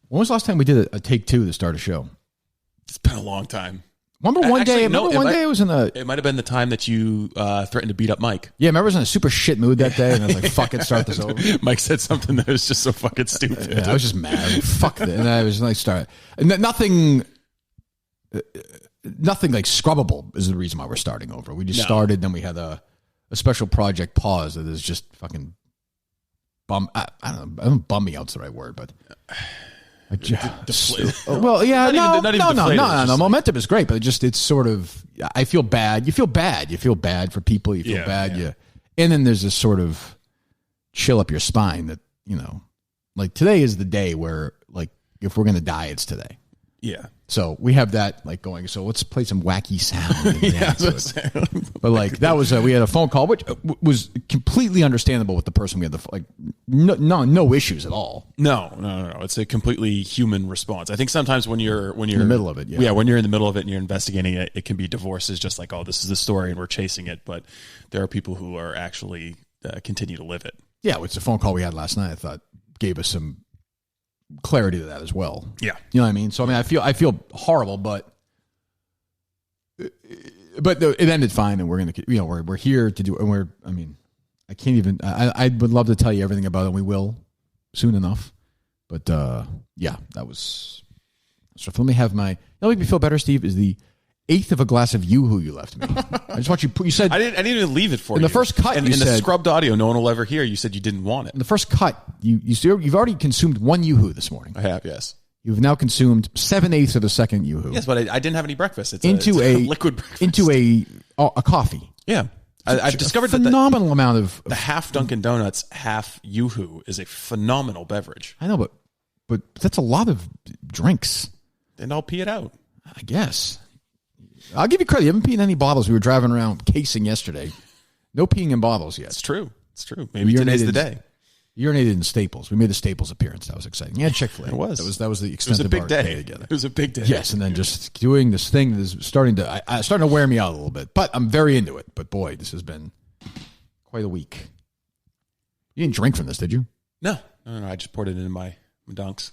When was the last time we did a take two to start a show? It's been a long time. Remember one day? I was in a. It might have been the time that you threatened to beat up Mike. Yeah, remember I was in a super shit mood that day, and I was like, "Fuck it, start this over." Mike said something that was just so fucking stupid. Yeah, I was just mad. Like, fuck it, and I was like, "Start." And nothing like scrubbable is the reason why we're starting over. We just started, then we had a special project pause that is just fucking bum. I don't know. I don't bum me out's the right word, but. Well, yeah, no. Momentum is great, but it's sort of. I feel bad. You feel bad. You feel bad for people. You feel bad. Yeah. And then there's this sort of chill up your spine that like today is the day where like if we're gonna die, it's today. Yeah. So we have that like going. So let's play some wacky sound. But like that was we had a phone call, which was completely understandable with the person we had. No issues at all. No. It's a completely human response. I think sometimes when you're in the middle of it, when you're in the middle of it and you're investigating it, it can be divorced as just like, oh, this is the story and we're chasing it. But there are people who are actually continue to live it. Yeah, it's a phone call we had last night. I thought gave us some clarity to that as well. Yeah. You know what I mean? So I mean I feel horrible, but it ended fine and we're going to we're here to do and I can't even I would love to tell you everything about it and we will soon enough. But yeah, that was so let me have my make me feel better, Steve, is the eighth of a glass of Yoo-Hoo you left me. I just want you said I didn't even leave it for you. In the first cut, in the scrubbed audio, no one will ever hear. You said you didn't want it. In the first cut, you've already consumed one Yoo-Hoo this morning. I have, yes. You've now consumed 7/8 of the second Yoo-Hoo. Yes, but I didn't have any breakfast. It's a liquid breakfast. Into a coffee. Yeah. I've discovered that phenomenal amount of the half Dunkin' Donuts, half Yoo-Hoo is a phenomenal beverage. I know, but that's a lot of drinks. Then I'll pee it out. I guess. I'll give you credit. You haven't peed in any bottles. We were driving around casing yesterday. No peeing in bottles yet. It's true. Maybe today's the day. Urinated in Staples. We made the Staples appearance. That was exciting. Yeah, Chick-fil-A. It was. That was the extent of our day together. It was a big day. Yes, and then just doing this thing that is starting to wear me out a little bit. But I'm very into it. But boy, this has been quite a week. You didn't drink from this, did you? No. I just poured it in my dunks.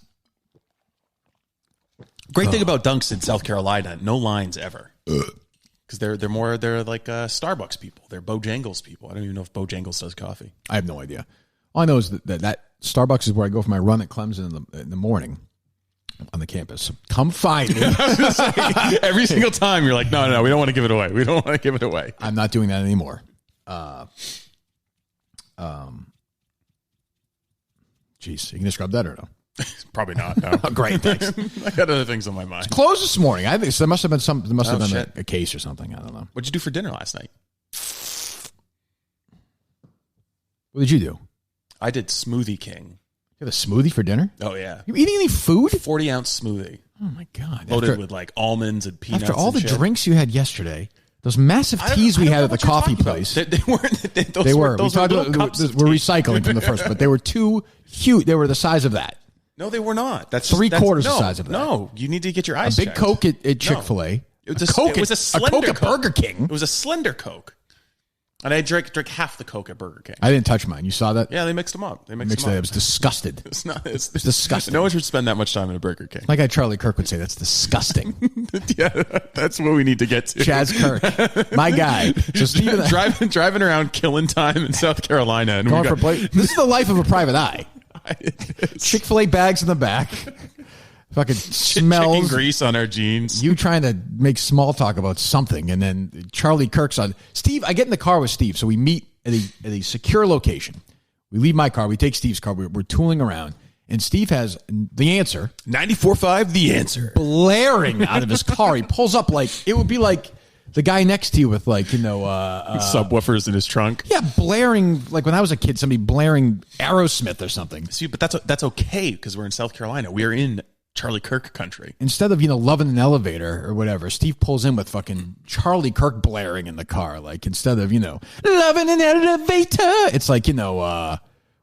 Great thing about dunks in South Carolina, no lines ever. Because they're like Starbucks people. They're Bojangles people. I don't even know if Bojangles does coffee. I have no idea. All I know is that Starbucks is where I go for my run at Clemson in the morning on the campus. So come find me. Every single time you're like, no, we don't want to give it away. We don't want to give it away. I'm not doing that anymore. Geez, you can describe that or no? Probably not. No. Great, thanks. I got other things on my mind. It's closed this morning. I think so there must have been a case or something. I don't know. What'd you do for dinner last night? What did you do? I did Smoothie King. You had a smoothie for dinner? Oh yeah. You eating any food? 40-ounce smoothie. Oh my god! Loaded with like almonds and peanuts. After all the shit. drinks you had yesterday, those massive teas we had at the coffee place. They weren't. They were. We're recycling from the first, but they were too huge. They were the size of that. No, they were not. That's three-quarters the size of that. No, you need to get your eyes checked. A big checked. Coke at Chick-fil-A. It was a slender Coke Coke at Burger King. It was a slender Coke. And I drank half the Coke at Burger King. I didn't touch mine. You saw that? Yeah, they mixed them up. They mixed them up. It was disgusted. It's disgusting. No one should spend that much time at a Burger King. My guy Charlie Kirk would say that's disgusting. Yeah, that's what we need to get to. Chaz Kirk, my guy. So Steve driving around killing time in South Carolina. And this is the life of a private eye. Chick-fil-A bags in the back. Fucking smells. Chicken grease on our jeans. You trying to make small talk about something, and then Charlie Kirk's on. Steve, I get in the car with Steve, so we meet at a secure location. We leave my car. We take Steve's car. We're tooling around, and Steve has the answer. 94.5 The Answer. Blaring out of his car. He pulls up like, it would be like the guy next to you with subwoofers in his trunk. Yeah, blaring, like when I was a kid, somebody blaring Aerosmith or something. See, but that's okay because we're in South Carolina. We are in Charlie Kirk country. Instead of, loving an elevator or whatever, Steve pulls in with fucking Charlie Kirk blaring in the car. Like, instead of, loving an elevator, it's like,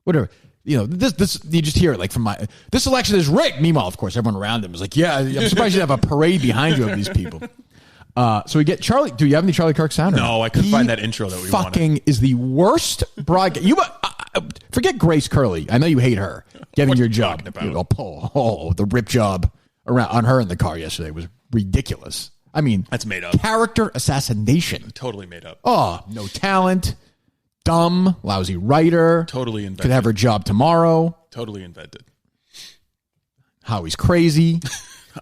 whatever. This you just hear it like from this election is rigged. Meanwhile, of course, everyone around him is like, yeah, I'm surprised you have a parade behind you of these people. So we get Charlie. Do you have any Charlie Kirk sound? No, I couldn't find that intro that we wanted. Fucking is the worst broadcast. Forget Grace Curley. I know you hate her. Getting your job. The rip job around on her in the car yesterday was ridiculous. I mean, that's made up. Character assassination. Totally made up. Oh, no talent. Dumb, lousy writer. Totally invented. Could have her job tomorrow. Totally invented. Howie's crazy.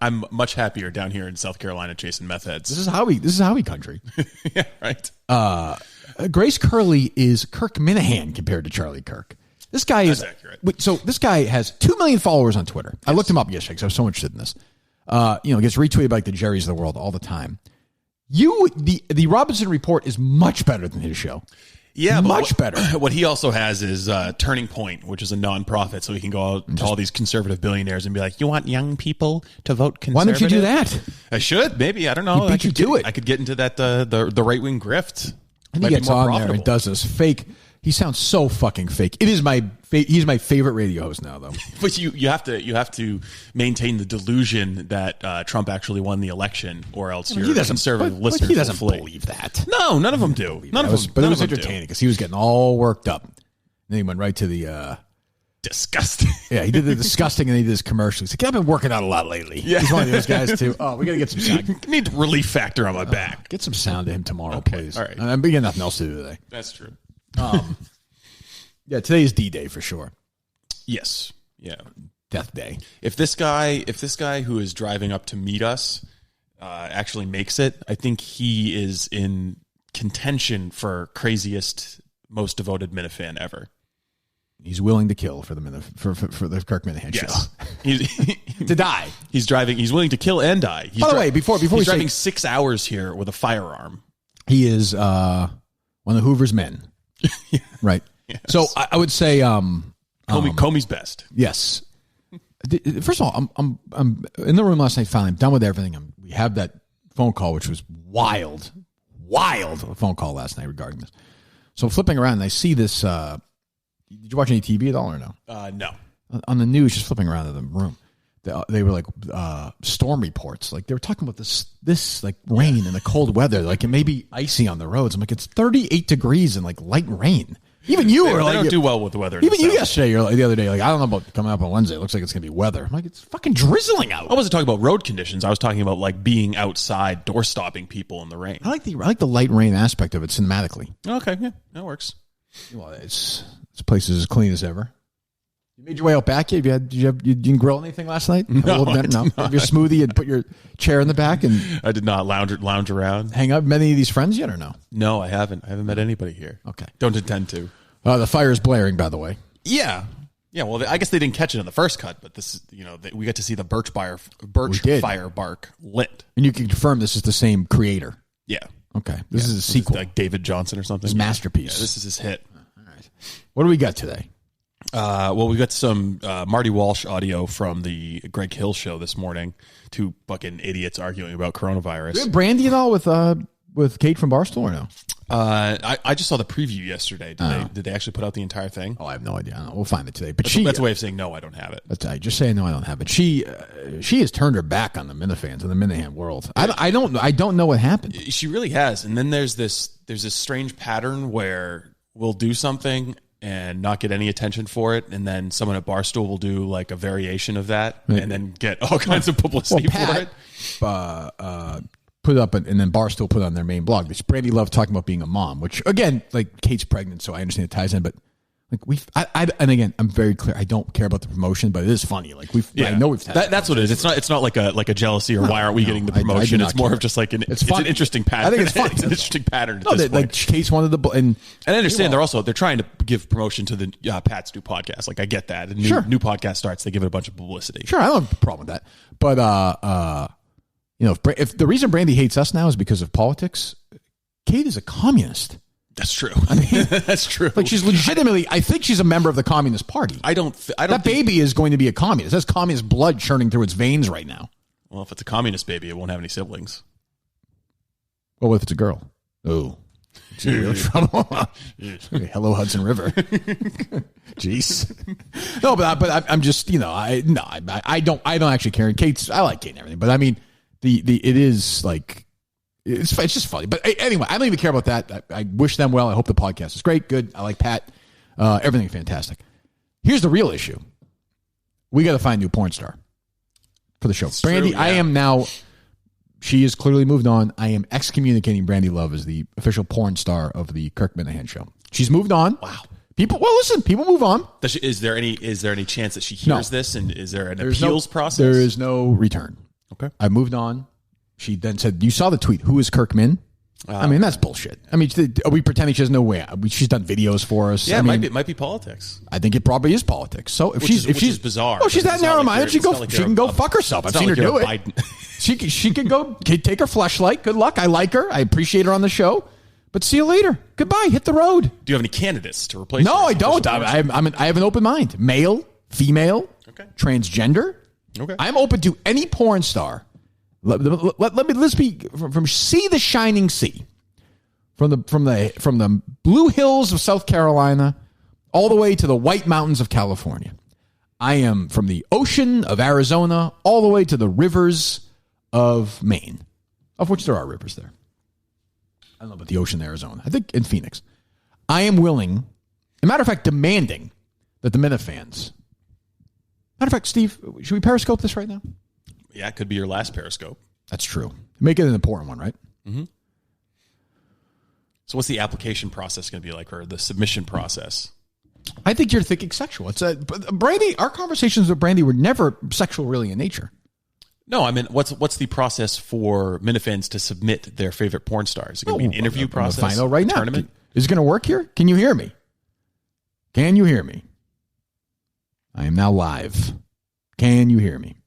I'm much happier down here in South Carolina chasing meth heads. This is Howie country. Yeah, right. Grace Curley is Kirk Minahan compared to Charlie Kirk. This guy is accurate. So this guy has 2 million followers on Twitter. Yes. I looked him up yesterday because I was so interested in this. Gets retweeted by like the Jerrys of the world all the time. The Robinson Report is much better than his show. Yeah, much better. What he also has is Turning Point, which is a nonprofit, so he can go out to all these conservative billionaires and be like, "You want young people to vote conservative? Why don't you do that? I should, maybe. I don't know. I could do it. I could get into that the right wing grift. And he gets on there and does this fake. He sounds so fucking fake. It is he's my favorite radio host now, though. But you have to maintain the delusion that Trump actually won the election, or else your conservative listeners he doesn't will flee. believe that. No, none of them do. None of them. But it was entertaining because he was getting all worked up. And then he went right to the disgusting. Yeah, he did the disgusting, and he did his commercial. He's like, "I've been working out a lot lately." Yeah. He's one of those guys too. Oh, we gotta get some sound. Need relief factor on my back. Get some sound to him tomorrow, please. All right. I'm beginning nothing else to do today. That's true. Yeah, today is D-Day for sure. Yes. Yeah. Death Day. If this guy who is driving up to meet us actually makes it, I think he is in contention for craziest, most devoted Minifan ever. He's willing to kill for the Kirk Minahan show. To die. He's willing to kill and die. By the way, before he's driving 6 hours here with a firearm. He is one of Hoover's men. Yeah. Right. Yes. So I would say Comey's best. Yes. First of all, I'm in the room last night. Finally, I'm done with everything. We have that phone call, which was wild phone call last night regarding this. So I'm flipping around and I see this. Did you watch any TV at all or no? No. On the news, just flipping around in the room, they were like storm reports. Like they were talking about this like rain and the cold weather. Like it may be icy on the roads. I'm like, it's 38 degrees and like light rain. Even you were like, they don't do well with the weather. Even you yesterday, or like the other day, like I don't know about coming up on Wednesday. It looks like it's gonna be weather. I'm like, it's fucking drizzling out. I wasn't talking about road conditions. I was talking about like being outside, door stopping people in the rain. I like the light rain aspect of it cinematically. Okay, yeah, that works. Well, this place is as clean as ever. You made your way out back yet? Did you grill anything last night? No, Have your smoothie and put your chair in the back and I did not lounge around. Hang out. Met any of these friends yet or no? No, I haven't. I haven't met anybody here. Okay, don't intend to. The fire is blaring, by the way. Yeah. Well, I guess they didn't catch it in the first cut, but this is, we got to see the Birch fire bark lit, and you can confirm this is the same creator. Yeah. Okay. This is a sequel, like David Johnson or something. His masterpiece. Yeah, this is his hit. All right. What do we got today? Well, we got some Marty Walsh audio from the Greg Hill show this morning. Two fucking idiots arguing about coronavirus. Did Brandy at all with Kate from Barstool or no? I just saw the preview yesterday. Did they actually put out the entire thing? Oh, I have no idea. I don't know. We'll find it today. But that's a way of saying no, I don't have it. Just saying no, I don't have it. She has turned her back on the Minifans and the Minahan world. I don't know what happened. She really has. And then there's this strange pattern where we'll do something and not get any attention for it, and then someone at Barstool will do like a variation of that, and then get all kinds of publicity for it. Put up, and then Barstool put on their main blog. Brandy loved talking about being a mom, which again, like Kate's pregnant, so I understand it ties in. But like and again, I'm very clear. I don't care about the promotion, but it is funny. Like I know we've. That's what it is. It's not like a jealousy or why aren't we getting the promotion? It's more of just like it's an interesting pattern. I think it's funny. It's an interesting pattern. No, like Kate wanted the and I understand they're trying to give promotion to the Pat's new podcast. Like I get that. And new podcast starts, they give it a bunch of publicity. Sure, I don't have a problem with that. But if the reason Brandy hates us now is because of politics, Kate is a communist. That's true. I mean, that's true. Like she's legitimately, I think she's a member of the Communist Party. I don't. That baby is going to be a communist. That's communist blood churning through its veins right now. Well, if it's a communist baby, it won't have any siblings. Well, what if it's a girl? Oh, it's in real trouble. Hello, Hudson River. Jeez. No, but I'm just I don't actually care. I like Kate and everything, but I mean it is like. It's just funny. But anyway, I don't even care about that. I wish them well. I hope the podcast is great. Good. I like Pat. Everything fantastic. Here's the real issue. We got to find a new porn star for the show. It's Brandy, true, yeah. I am now, she has clearly moved on. I am excommunicating Brandy Love as the official porn star of the Kirk Minahan show. She's moved on. Wow. People move on. Is there any chance that she hears this, and is there an appeals process? There is no return. Okay. I moved on. She then said, you saw the tweet. Who is Kirk Min? I mean, that's bullshit. I mean, are we pretending she has no way? She's done videos for us. Yeah, it might be politics. I think it probably is politics. So if she's bizarre. Oh, she's that narrow-minded. She can go fuck herself. I've seen her do it. She can go take her fleshlight. Good luck. I like her. I appreciate her on the show. But see you later. Goodbye. Hit the road. Do you have any candidates to replace her? No, I don't. I have an open mind. Male, female, transgender. Okay. I'm open to any porn star. Let's be from sea the shining sea, from the blue hills of South Carolina, all the way to the White Mountains of California. I am from the ocean of Arizona all the way to the rivers of Maine, of which there are rivers there. I don't know about the ocean of Arizona. I think in Phoenix. I am willing, as a matter of fact, demanding that the Minifans. Matter of fact, Steve, should we Periscope this right now? Yeah, it could be your last Periscope. That's true. Make it an important one, right? Mm-hmm. So what's the application process going to be like, or the submission process? I think you're thinking sexual. It's Brandy. Our conversations with Brandy were never sexual, really, in nature. No, I mean, what's the process for Minifans to submit their favorite porn stars? Is it going to be an interview process? Find out right now. Tournament? Is it going to work here? Can you hear me? Can you hear me? I am now live. Can you hear me?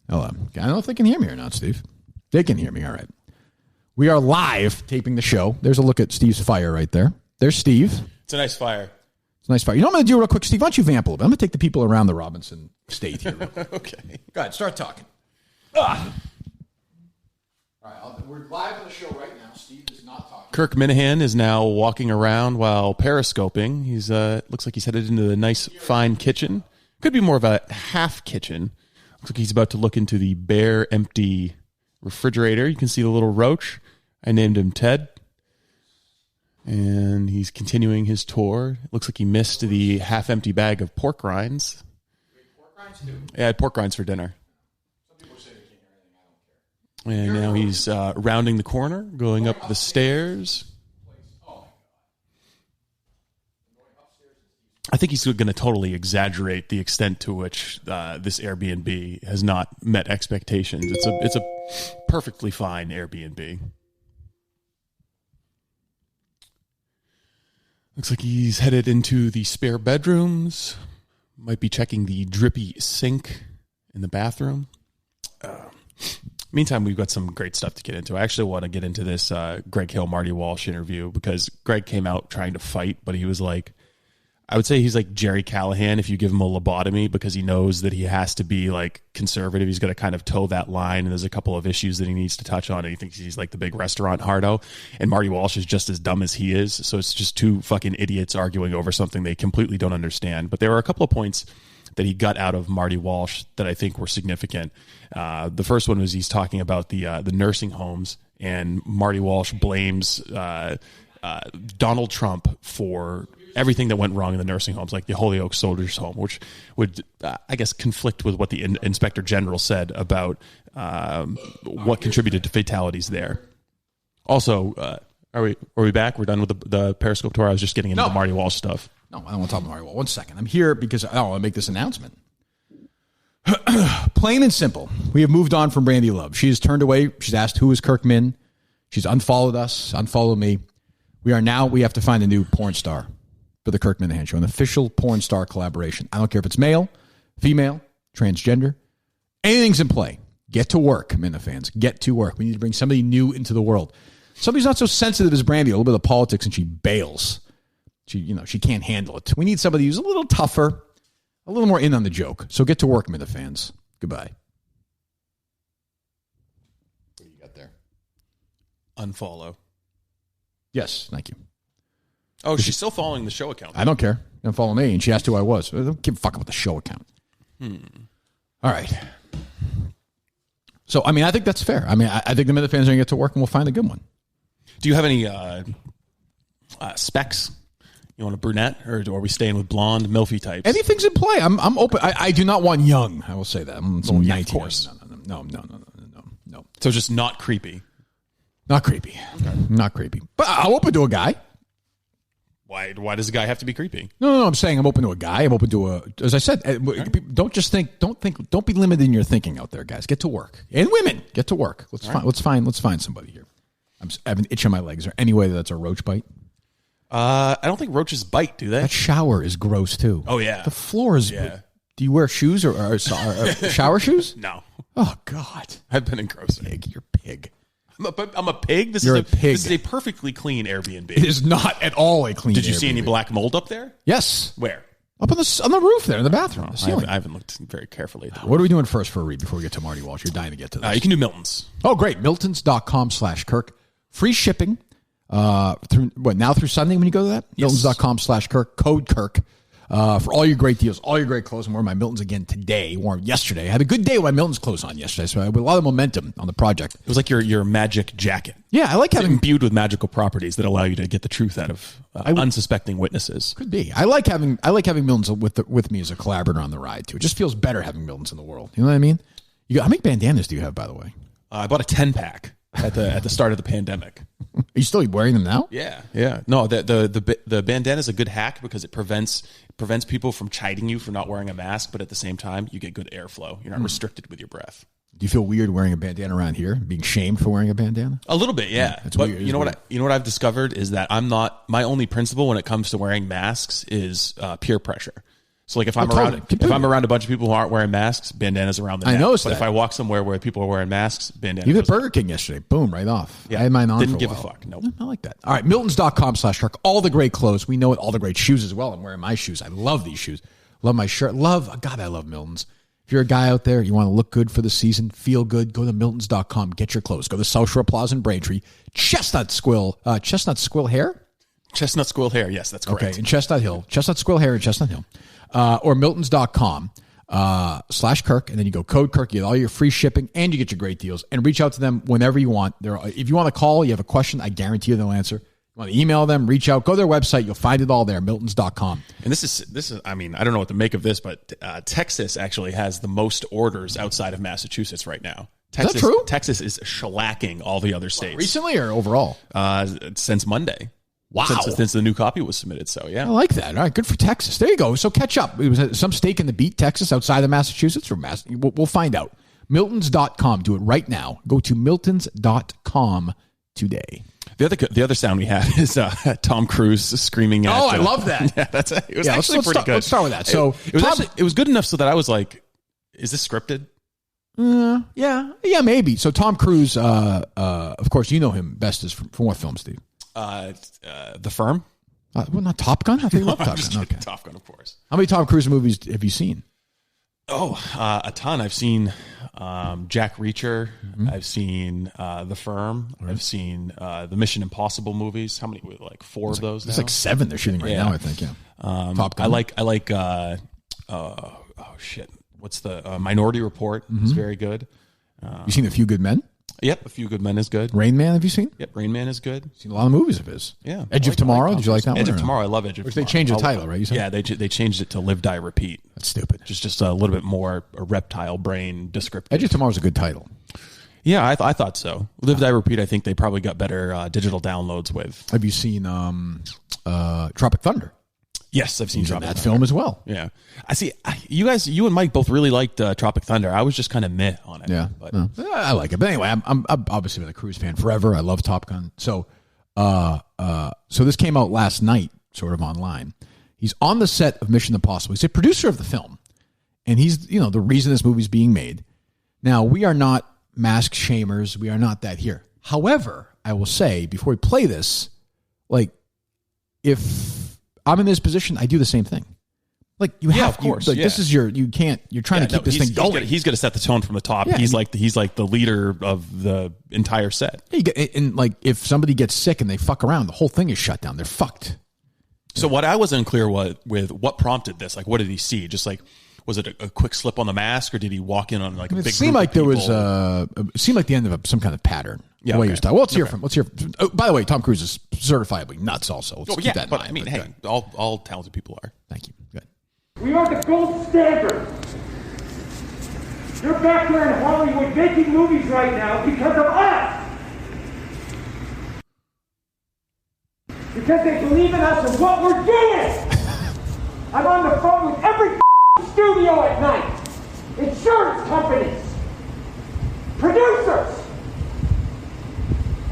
Hello. I don't know if they can hear me or not, Steve. They can hear me. All right. We are live taping the show. There's a look at Steve's fire right there. There's Steve. It's a nice fire. It's a nice fire. You know what I'm going to do real quick, Steve? Why don't you vamp a little bit? I'm going to take the people around the Robinson state here. Okay. Go ahead. Start talking. All right. We're live on the show right now. Steve is not talking. Kirk Minahan is now walking around while periscoping. He's looks like he's headed into the nice, fine kitchen. Could be more of a half kitchen. Looks like he's about to look into the bare, empty refrigerator. You can see the little roach. I named him Ted. And he's continuing his tour. It looks like he missed the half-empty bag of pork rinds. Pork rinds too? Yeah, I had pork rinds for dinner. Some people say they can't hear anything. I don't care. And now he's rounding the corner, going up the stairs. I think he's going to totally exaggerate the extent to which this Airbnb has not met expectations. It's a perfectly fine Airbnb. Looks like he's headed into the spare bedrooms. Might be checking the drippy sink in the bathroom. Meantime, we've got some great stuff to get into. I actually want to get into this Greg Hill, Marty Walsh interview because Greg came out trying to fight, but he was like, I would say he's like Jerry Callahan if you give him a lobotomy because he knows that he has to be like conservative. He's going to kind of toe that line, and there's a couple of issues that he needs to touch on, and he thinks he's like the big restaurant hardo. And Marty Walsh is just as dumb as he is, so it's just two fucking idiots arguing over something they completely don't understand. But there were a couple of points that he got out of Marty Walsh that I think were significant. The first one was he's talking about the nursing homes, and Marty Walsh blames Donald Trump for everything that went wrong in the nursing homes, like the Holyoke Soldiers Home, which would, I guess, conflict with what the Inspector General said about what contributed to fatalities there. Also, are we back? We're done with the Periscope tour? I was just getting into the Marty Walsh stuff. No, I don't want to talk about Marty Walsh. 1 second. I'm here because I want to make this announcement. Plain and simple. We have moved on from Brandy Love. She has turned away. She's asked, who is Kirk Min? She's unfollowed us, unfollowed me. We have to find a new porn star for the Kirk Minahan Show, an official porn star collaboration. I don't care if it's male, female, transgender. Anything's in play. Get to work, Minifans. Get to work. We need to bring somebody new into the world. Somebody's not so sensitive as Brandy, a little bit of politics, and she bails. She can't handle it. We need somebody who's a little tougher, a little more in on the joke. So get to work, Minifans. Goodbye. What do you got there? Unfollow. Yes, thank you. Oh, she's still following the show account. I don't care. Don't follow me. And she asked who I was. I don't give a fuck about the show account. All right. So, I think that's fair. I think the Minifans are going to get to work and we'll find a good one. Do you have any Specs. You want a brunette, or are we staying with blonde, milfy types? Anything's in play. I'm open. I do not want young. I will say that. I'm 19. Of course. No. So just not creepy. Not creepy. Okay. Not creepy. But I'm open to a guy. Why does a guy have to be creepy? No. I'm saying I'm open to a guy. I'm open to as I said, don't just think. Don't be limited in your thinking out there, guys. Get to work. And women, get to work. Let's find somebody here. I have an itch on my legs. Is there any way that's a roach bite? I don't think roaches bite, do they? That shower is gross too. Oh yeah, the floor is. Yeah. Do you wear shoes or shower shoes? No. Oh God, I've been in gross. Pig, you're a pig. I'm a pig. This is a perfectly clean Airbnb. It is not at all a clean. Did you Airbnb. see any black mold up there? Yes. Where? Up on the roof there in the bathroom. The ceiling. I haven't looked very carefully at the What are we doing first for a read before we get to Marty Walsh? You're dying to get to this. You can do Milton's. Oh, great. Miltons.com/Kirk. Free shipping through Sunday when you go to that? Yes. Miltons.com/Kirk. Code Kirk. For all your great deals, all your great clothes. I'm wearing my Miltons again today. Wore them yesterday. I had a good day with my Miltons clothes on yesterday, so I had a lot of momentum on the project. It was like your magic jacket. Yeah, I like having imbued with magical properties that allow you to get the truth out of unsuspecting witnesses. Could be. I like having Miltons with me as a collaborator on the ride too. It just feels better having Miltons in the world. You know what I mean? How many bandanas do you have, by the way? I bought a 10-pack at the start of the pandemic. Are you still wearing them now? Yeah. No, the bandana is a good hack because it prevents people from chiding you for not wearing a mask, but at the same time, you get good airflow. You're not restricted with your breath. Do you feel weird wearing a bandana around here? Being shamed for wearing a bandana? A little bit, yeah. It's but weird. You know what I've discovered is that my only principle when it comes to wearing masks is peer pressure. So like if I'm around a bunch of people who aren't wearing masks, bandanas around the neck. I noticed that. If I walk somewhere where people are wearing masks, bandanas. You did Burger King yesterday. Boom, right off. Yeah. I had mine on Didn't for a give while. a fuck. Nope. I like that. All right, Miltons.com/Kirk. All the great clothes. We know it. All the great shoes as well. I'm wearing my shoes. I love these shoes. Love my shirt. God, I love Miltons. If you're a guy out there, you want to look good for the season, feel good, go to Miltons.com. Get your clothes. Go to South Shore Plaza in Braintree. Chestnut Squill Hair? Chestnut Squill Hair. Yes, that's correct. Okay, in Chestnut Hill. Chestnut Squill Hair in Chestnut Hill. Or Miltons.com /Kirk, and then you go code Kirk, you get all your free shipping, and you get your great deals. And reach out to them whenever you want. If you want to call, you have a question, I guarantee you they'll answer. You want to email them, reach out, go to their website, you'll find it all there, Miltons.com. And this is I mean, I don't know what to make of this, but Texas actually has the most orders outside of Massachusetts right now. Is that true? Texas is shellacking all the other states. Recently or overall? Since Monday. Wow. Since the new copy was submitted. So, yeah. I like that. All right, good for Texas. There you go. So catch up. It was some stake in the beat, Texas, outside of Massachusetts? We'll find out. Miltons.com. Do it right now. Go to Miltons.com today. The other sound we have is Tom Cruise screaming at... Oh, I love that. Yeah, it was actually pretty good. Let's start with that. So it was good enough so that I was like, is this scripted? Yeah, maybe. So Tom Cruise, of course, you know him best as from what film, Steve? The Firm. Well, not Top Gun. I think you love Top Gun. Okay. Top Gun, of course. How many Tom Cruise movies have you seen? Oh, a ton. I've seen Jack Reacher. Mm-hmm. I've seen The Firm. Right. I've seen the Mission Impossible movies. How many? Like four of those. There's like 7 they're shooting right now. I think. Yeah. Top Gun. I like. Oh shit! What's the Minority Report? Mm-hmm. Is very good. You seen A Few Good Men? Yep, A Few Good Men is good. Rain Man, have you seen? Yep, Rain Man is good. Seen a lot of movies of his. Yeah. Edge of Tomorrow, did you like that one? Edge of Tomorrow, I love Edge of Which Tomorrow. They changed the title, right? You said? Yeah, they changed it to Live, Die, Repeat. That's stupid. Just a little bit more a reptile brain descriptive. Edge of Tomorrow is a good title. Yeah, I thought so. Live, Die, Repeat, I think they probably got better digital downloads with. Have you seen Tropic Thunder? Yes, I've seen Tropic that Thunder. film as well. Yeah. I see. You and Mike both really liked Tropic Thunder. I was just kind of meh on it. Yeah. But. No, I like it. But anyway, I'm obviously been a Cruise fan forever. I love Top Gun. So this came out last night, sort of online. He's on the set of Mission Impossible. He's a producer of the film. And he's, the reason this movie's being made. Now, we are not mask shamers. We are not that here. However, I will say, before we play this, like, if I'm in this position, I do the same thing. Like you have, of course. This is you're trying to keep this thing going. He's going to set the tone from the top. Yeah, he's like the leader of the entire set. And like if somebody gets sick and they fuck around, the whole thing is shut down. They're fucked. So what I wasn't clear with what prompted this, like what did he see? Just like Was it a quick slip on the mask, or did he walk in on like a big? It seemed like there was it seemed like the end of some kind of pattern. Yeah. Okay. Well, let's hear from. Oh, by the way, Tom Cruise is certifiably nuts. Also, let's keep that in mind. I mean, hey, all talented people are. Thank you. Good. We are the gold standard. You're back there in Hollywood making movies right now because of us. Because they believe in us and what we're doing. I'm on the phone with every studio at night. Insurance companies. Producers.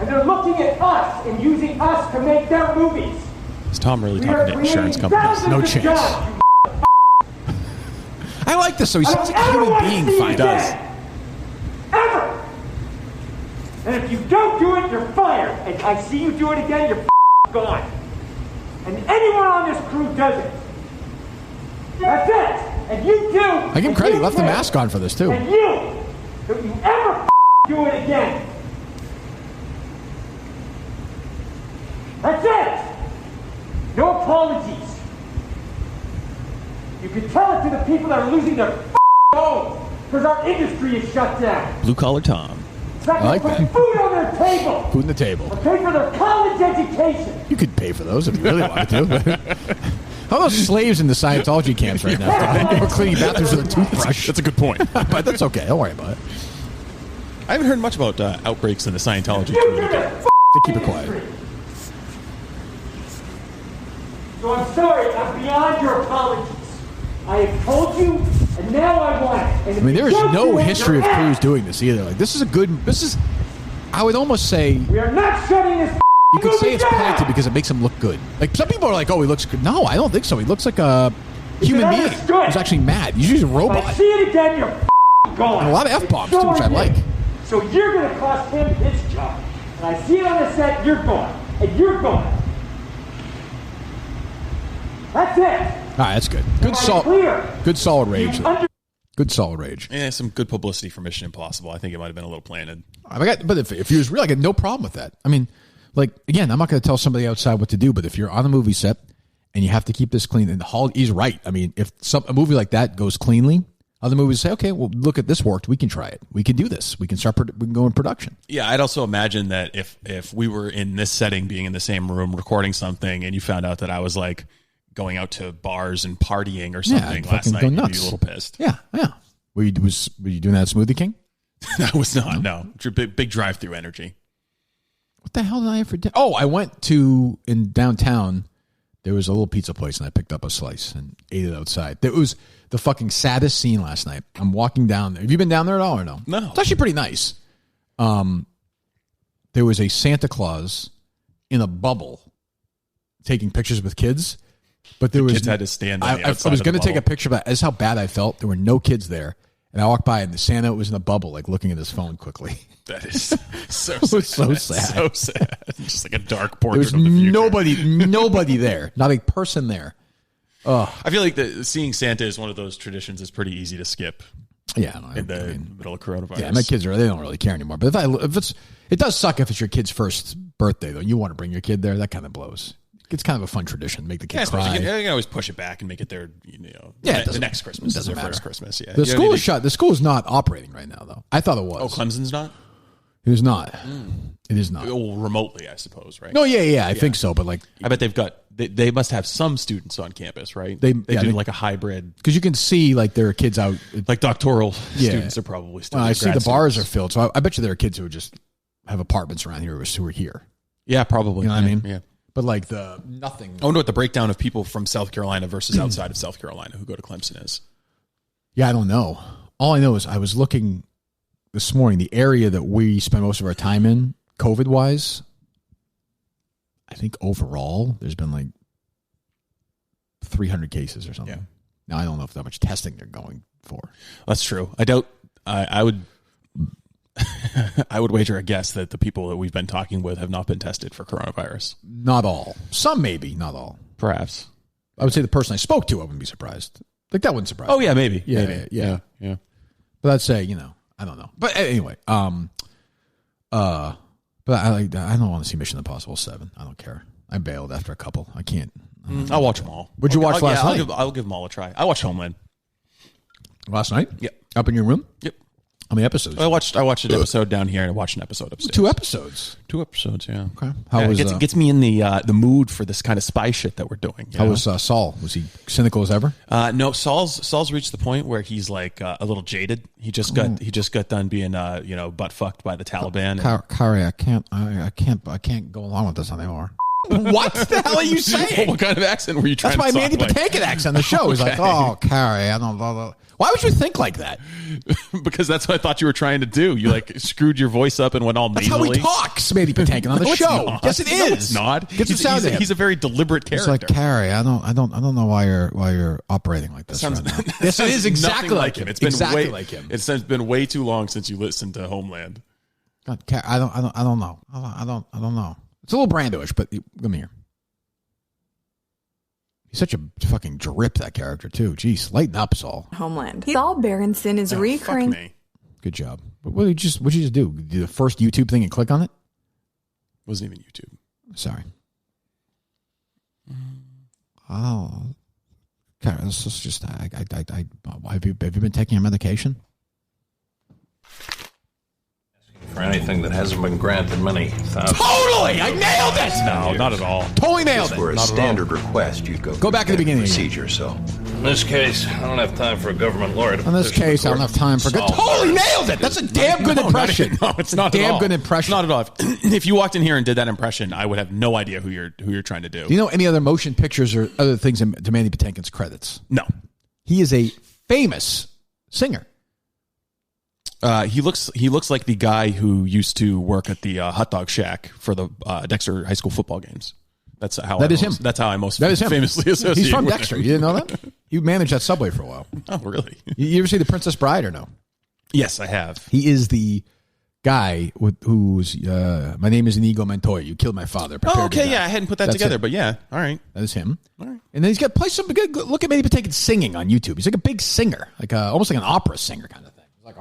And they're looking at us and using us to make their movies. Is Tom really talking to insurance companies? No chance. I like this, so he's such a human being. He does. Ever. And if you don't do it, you're fired. And I see you do it again, you're gone. And anyone on this crew does it. That's it. And you do. I give him credit. He left the mask on for this, too. And you. Don't you ever do it again. That's it. No apologies. You can tell it to the people that are losing their homes because our industry is shut down. Blue collar Tom. I like put that. Food on their table. Food on the table. Or pay for their college education. You could pay for those if you really wanted to. How are those slaves in the Scientology camps right now? We're cleaning bathrooms with a toothbrush. That's a good point. But that's okay. Don't worry about it. I haven't heard much about outbreaks in the Scientology community. They keep it quiet. So I'm sorry. I'm beyond your apologies. I have told you, and now I want it. I mean, there is no history of Cruise doing this either. Like, this is a good. This is. I would almost say. We are not shutting this. You could say it's planted because it makes him look good. Like, some people are like, "Oh, he looks good." No, I don't think so. He looks like a human being who's actually mad. He's usually a robot. If I see it again, you're gone. And a lot of F-bombs, too, which I like. So you're going to cost him his job. And I see it on the set, you're gone. And you're gone. That's it. All right, that's good. Good Good solid rage. Good solid rage. Yeah, some good publicity for Mission Impossible. I think it might have been a little planted. But if he was real, I got no problem with that. I mean, like, again, I'm not going to tell somebody outside what to do, but if you're on a movie set and you have to keep this clean, and he's right. I mean, if a movie like that goes cleanly, other movies say, okay, well, look at this worked. We can try it. We can do this. We can go in production. Yeah, I'd also imagine that if we were in this setting, being in the same room, recording something, and you found out that I was like going out to bars and partying or something last night, you'd be a little pissed. Yeah. Were you doing that at Smoothie King? I was not, no. Big drive-through energy. What the hell did I ever do? Oh, I went in downtown, there was a little pizza place, and I picked up a slice and ate it outside. It was the fucking saddest scene last night. I'm walking down there. Have you been down there at all or no? No. It's actually pretty nice. There was a Santa Claus in a bubble taking pictures with kids. But there was kids had to stand on the outside. I was going to take a picture, but that's how bad I felt. There were no kids there. And I walked by, and the Santa was in a bubble, like looking at his phone quickly. That is so sad. It was so sad. So sad. Just like a dark portrait of the future. Nobody there. Not a person there. I feel like seeing Santa is one of those traditions that's pretty easy to skip. Yeah, in the middle of coronavirus. Yeah, my kids they don't really care anymore. But it does suck if it's your kid's first birthday, though. You want to bring your kid there. That kind of blows. It's kind of a fun tradition. Make the kids cry. You can always push it back and make it their, the next Christmas. Doesn't matter. First Christmas. Yeah. The school is shut. The school is not operating right now, though. I thought it was. Oh, Clemson's not? It is not. It is not. Well, remotely, I suppose, right? No, yeah. I think so. But I bet they must have some students on campus, right? They do like a hybrid. Because you can see like there are kids out. Like doctoral students are probably still. I see the bars are filled. So I bet you there are kids who just have apartments around here who are here. Yeah, probably. You know what I mean? Yeah. But like the nothing. I wonder what the breakdown of people from South Carolina versus outside of South Carolina who go to Clemson is. Yeah, I don't know. All I know is I was looking this morning, the area that we spend most of our time in, COVID-wise, I think overall there's been like 300 cases or something. Yeah. Now, I don't know if that much testing they're going for. That's true. I doubt I would I would wager a guess that the people that we've been talking with have not been tested for coronavirus. Not all. Some maybe, not all. Perhaps. I would say the person I spoke to, I wouldn't be surprised. Like, that wouldn't surprise me. Oh, yeah, maybe. Yeah. But I'd say, I don't know. But anyway, but I don't want to see Mission Impossible 7. I don't care. I bailed after a couple. I can't. I'll watch them all. What'd you watch last night? I'll give them all a try. I watched Homeland. Last night? Yep. Up in your room? Yep. How many episodes? I watched an episode down here and I watched an episode upstairs. 2 episodes. 2 episodes, yeah. Okay. How was it gets me in the mood for this kind of spy shit that we're doing. How was Saul? Was he cynical as ever? No, Saul's reached the point where he's like a little jaded. He just got done being butt fucked by the Taliban. Kari, I can't go along with this anymore. What the hell are you saying? What kind of accent were you trying to talk? That's my Mandy Patinkin accent on the show. He's like, oh, Kari, I don't know. Why would you think like that? Because that's what I thought you were trying to do. You like screwed your voice up and went all nasally. That's how he talks, Mandy Patinkin, on the show. Yes, it is. No, it's not. He's a very deliberate character. It's like, Kari, I don't know why you're operating like this. Right now. Yes, it is exactly like him. It's been exactly like him. It's been way too long since you listened to Homeland. God, I don't know. I don't know. It's a little Brando-ish, but come here. He's such a fucking drip, that character, too. Jeez, lighten up, Saul. Homeland. Saul Berenson is recurring. Fuck me. Good job. What did you just do? Do the first YouTube thing and click on it? Wasn't even YouTube. Sorry. Oh. Okay, this is just, have you been taking a medication? For anything that hasn't been granted many thousands. Totally! I nailed it! No, not at all. Totally nailed it. For a standard request, you'd go back to the beginning procedure. So, in this case, I don't have time for a government lawyer. In this case, I don't have time for. Totally nailed it. That's a damn good impression. No, it's not. Damn good impression. Not at all. If you walked in here and did that impression, I would have no idea who you're trying to do. Do you know any other motion pictures or other things to Mandy Patinkin's credits? No. He is a famous singer. He looks like the guy who used to work at the hot dog shack for the Dexter high school football games. That's how him. That's how I most famously associate. He's from with Dexter. him. You didn't know that? You managed that Subway for a while. Oh, really? You ever see The Princess Bride or no? Yes, I have. He is the guy who's my name is Inigo Montoya. You killed my father. Oh, okay, yeah, I hadn't put that together, him. but yeah, all right, that is him. All right, and then he's got play some good. Look at Mandy Patinkin singing on YouTube. He's like a big singer, like almost like an opera singer kind of thing. Like,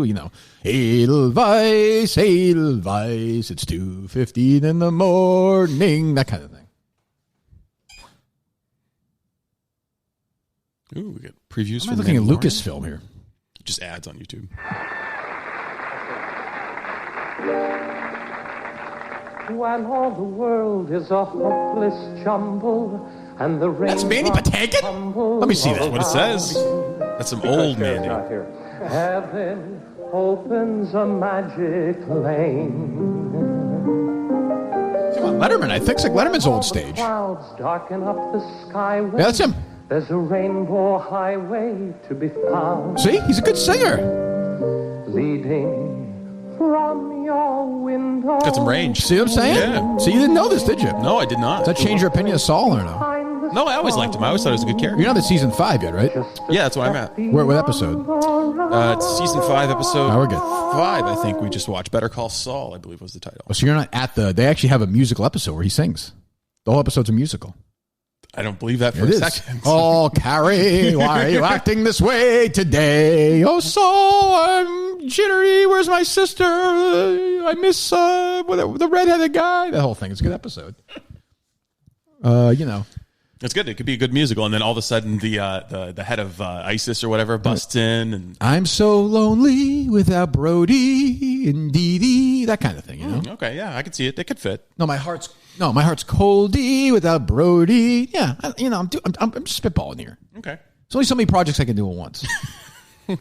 you know, Edelweiss, it's 2:15 in the morning, that kind of thing. Ooh, we got previews. I'm looking at Lucasfilm here. Just ads on YouTube. When all the world is a hopeless jumble and the rain. That's Mandy Patinkin? Let me see that. What it says. That's some old Mandy. Heaven opens a magic lane. Letterman, I think it's like Letterman's old stage. Clouds darken up the skyway. Yeah, that's him. There's a rainbow highway to be found. See, he's a good singer. Leading from your window. Got some range. See what I'm saying? Yeah. So you didn't know this, did you? No, I did not. Does that change your opinion of Saul or no? No, I always liked him. I always thought he was a good character. You're not at season 5 yet, right? Yeah, that's where I'm at. What episode? It's season 5, episode we're good. 5, I think we just watched. Better Call Saul, I believe was the title. Oh, so you're not at they actually have a musical episode where he sings. The whole episode's a musical. I don't believe that for a second. Oh, Carrie, why are you acting this way today? Oh, Saul, I'm jittery. Where's my sister? I miss the redheaded guy. That whole thing is a good episode. You know. It's good. It could be a good musical, and then all of a sudden, the head of ISIS or whatever busts in, and I'm so lonely without Brody and Dee Dee, that kind of thing. You know? Okay, yeah, I can see it. They could fit. No, my heart's coldy without Brody. Yeah, I'm just spitballing here. Okay, there's only so many projects I can do at once.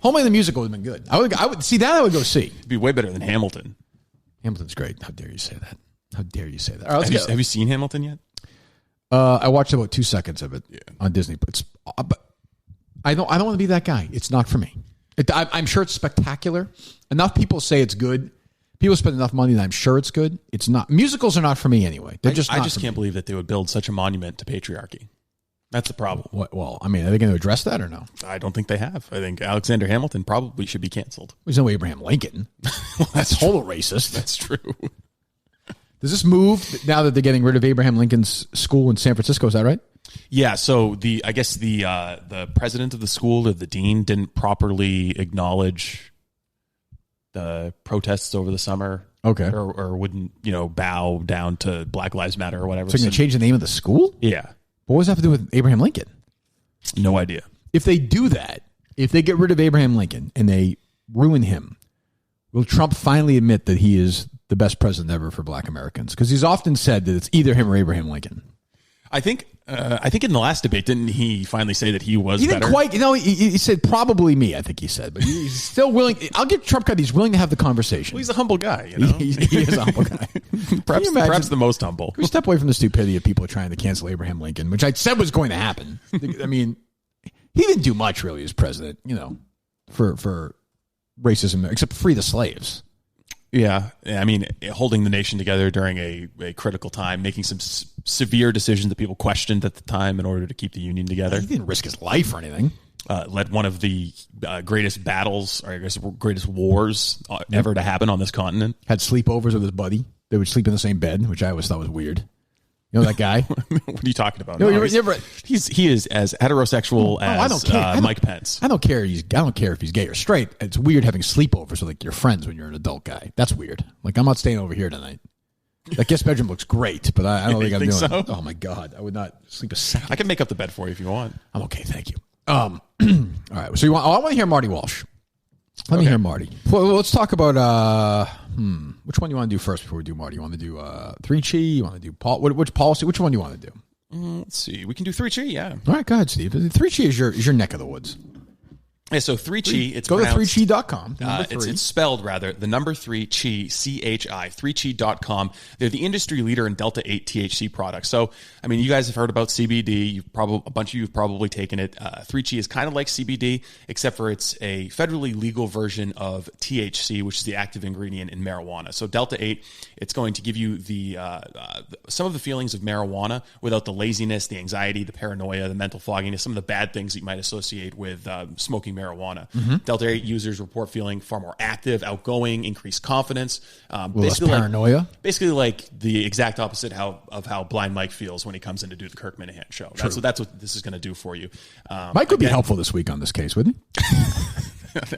Homeland the musical would have been good. I would see that. I would go see. It'd be way better than Hamilton. Hamilton's great. How dare you say that? How dare you say that? All right, have you seen Hamilton yet? I watched about 2 seconds of it on Disney, but I don't want to be that guy. It's not for me. I'm sure it's spectacular. Enough people say it's good. People spend enough money that I'm sure it's good. It's not. Musicals are not for me anyway. They're just. I just can't believe that they would build such a monument to patriarchy. That's the problem. Well, I mean, are they going to address that or no? I don't think they have. I think Alexander Hamilton probably should be canceled. There's no Abraham Lincoln. Well, that's total racist. That's true. Does this move now that they're getting rid of Abraham Lincoln's school in San Francisco? Is that right? Yeah. So I guess the president of the school or the dean didn't properly acknowledge the protests over the summer. Okay. Or wouldn't bow down to Black Lives Matter or whatever. So you're going to change the name of the school? Yeah. What does that have to do with Abraham Lincoln? No idea. if they do that, if they get rid of Abraham Lincoln and they ruin him, will Trump finally admit that he is the best president ever for Black Americans? Because he's often said that it's either him or Abraham Lincoln. I think in the last debate, didn't he finally say that he was better? Didn't quite. He said probably me, I think he said. But he's still willing. I'll give Trump credit. He's willing to have the conversation. Well, he's a humble guy, you know? He is a humble guy. perhaps the most humble. Can we step away from the stupidity of people trying to cancel Abraham Lincoln, which I said was going to happen. I mean, he didn't do much, really, as president, for racism, except free the slaves. Yeah, I mean, holding the nation together during a critical time, making some severe decisions that people questioned at the time in order to keep the Union together. He didn't risk his life or anything. Led one of the greatest battles, or I guess greatest wars ever to happen on this continent. Had sleepovers with his buddy. They would sleep in the same bed, which I always thought was weird. You know that guy? What are you talking about? No, he is as heterosexual as I don't care. Mike Pence. I don't care. I don't care if he's gay or straight. It's weird having sleepovers with like your friends when you're an adult guy. That's weird. Like, I'm not staying over here tonight. That guest bedroom looks great, but I don't think I'm doing so? it. Oh my God, I would not sleep a second. I can make up the bed for you if you want. I'm okay, thank you. All right. So I want to hear Marty Walsh. Let me hear Marty. Well, let's talk about which one do you want to do first before we do Marty? You want to do 3Chi? You want to do which policy? Which one do you want to do? Let's see. We can do 3Chi, yeah. All right, go ahead, Steve. 3Chi is your neck of the woods. Yeah, so 3Chi, it's go to pronounced 3chi.com. It's spelled, rather, the number 3, Chi, C-H-I, 3chi.com. They're the industry leader in Delta 8 THC products. So, I mean, you guys have heard about CBD. A bunch of you have probably taken it. 3Chi is kind of like CBD, except for it's a federally legal version of THC, which is the active ingredient in marijuana. So Delta 8, it's going to give you the some of the feelings of marijuana without the laziness, the anxiety, the paranoia, the mental fogginess, some of the bad things that you might associate with smoking marijuana. Delta 8 users report feeling far more active, outgoing, increased confidence. Less paranoia? Basically like the exact opposite of how Blind Mike feels when he comes in to do the Kirk Minahan show. That's what this is going to do for you. Mike would be helpful this week on this case, wouldn't he?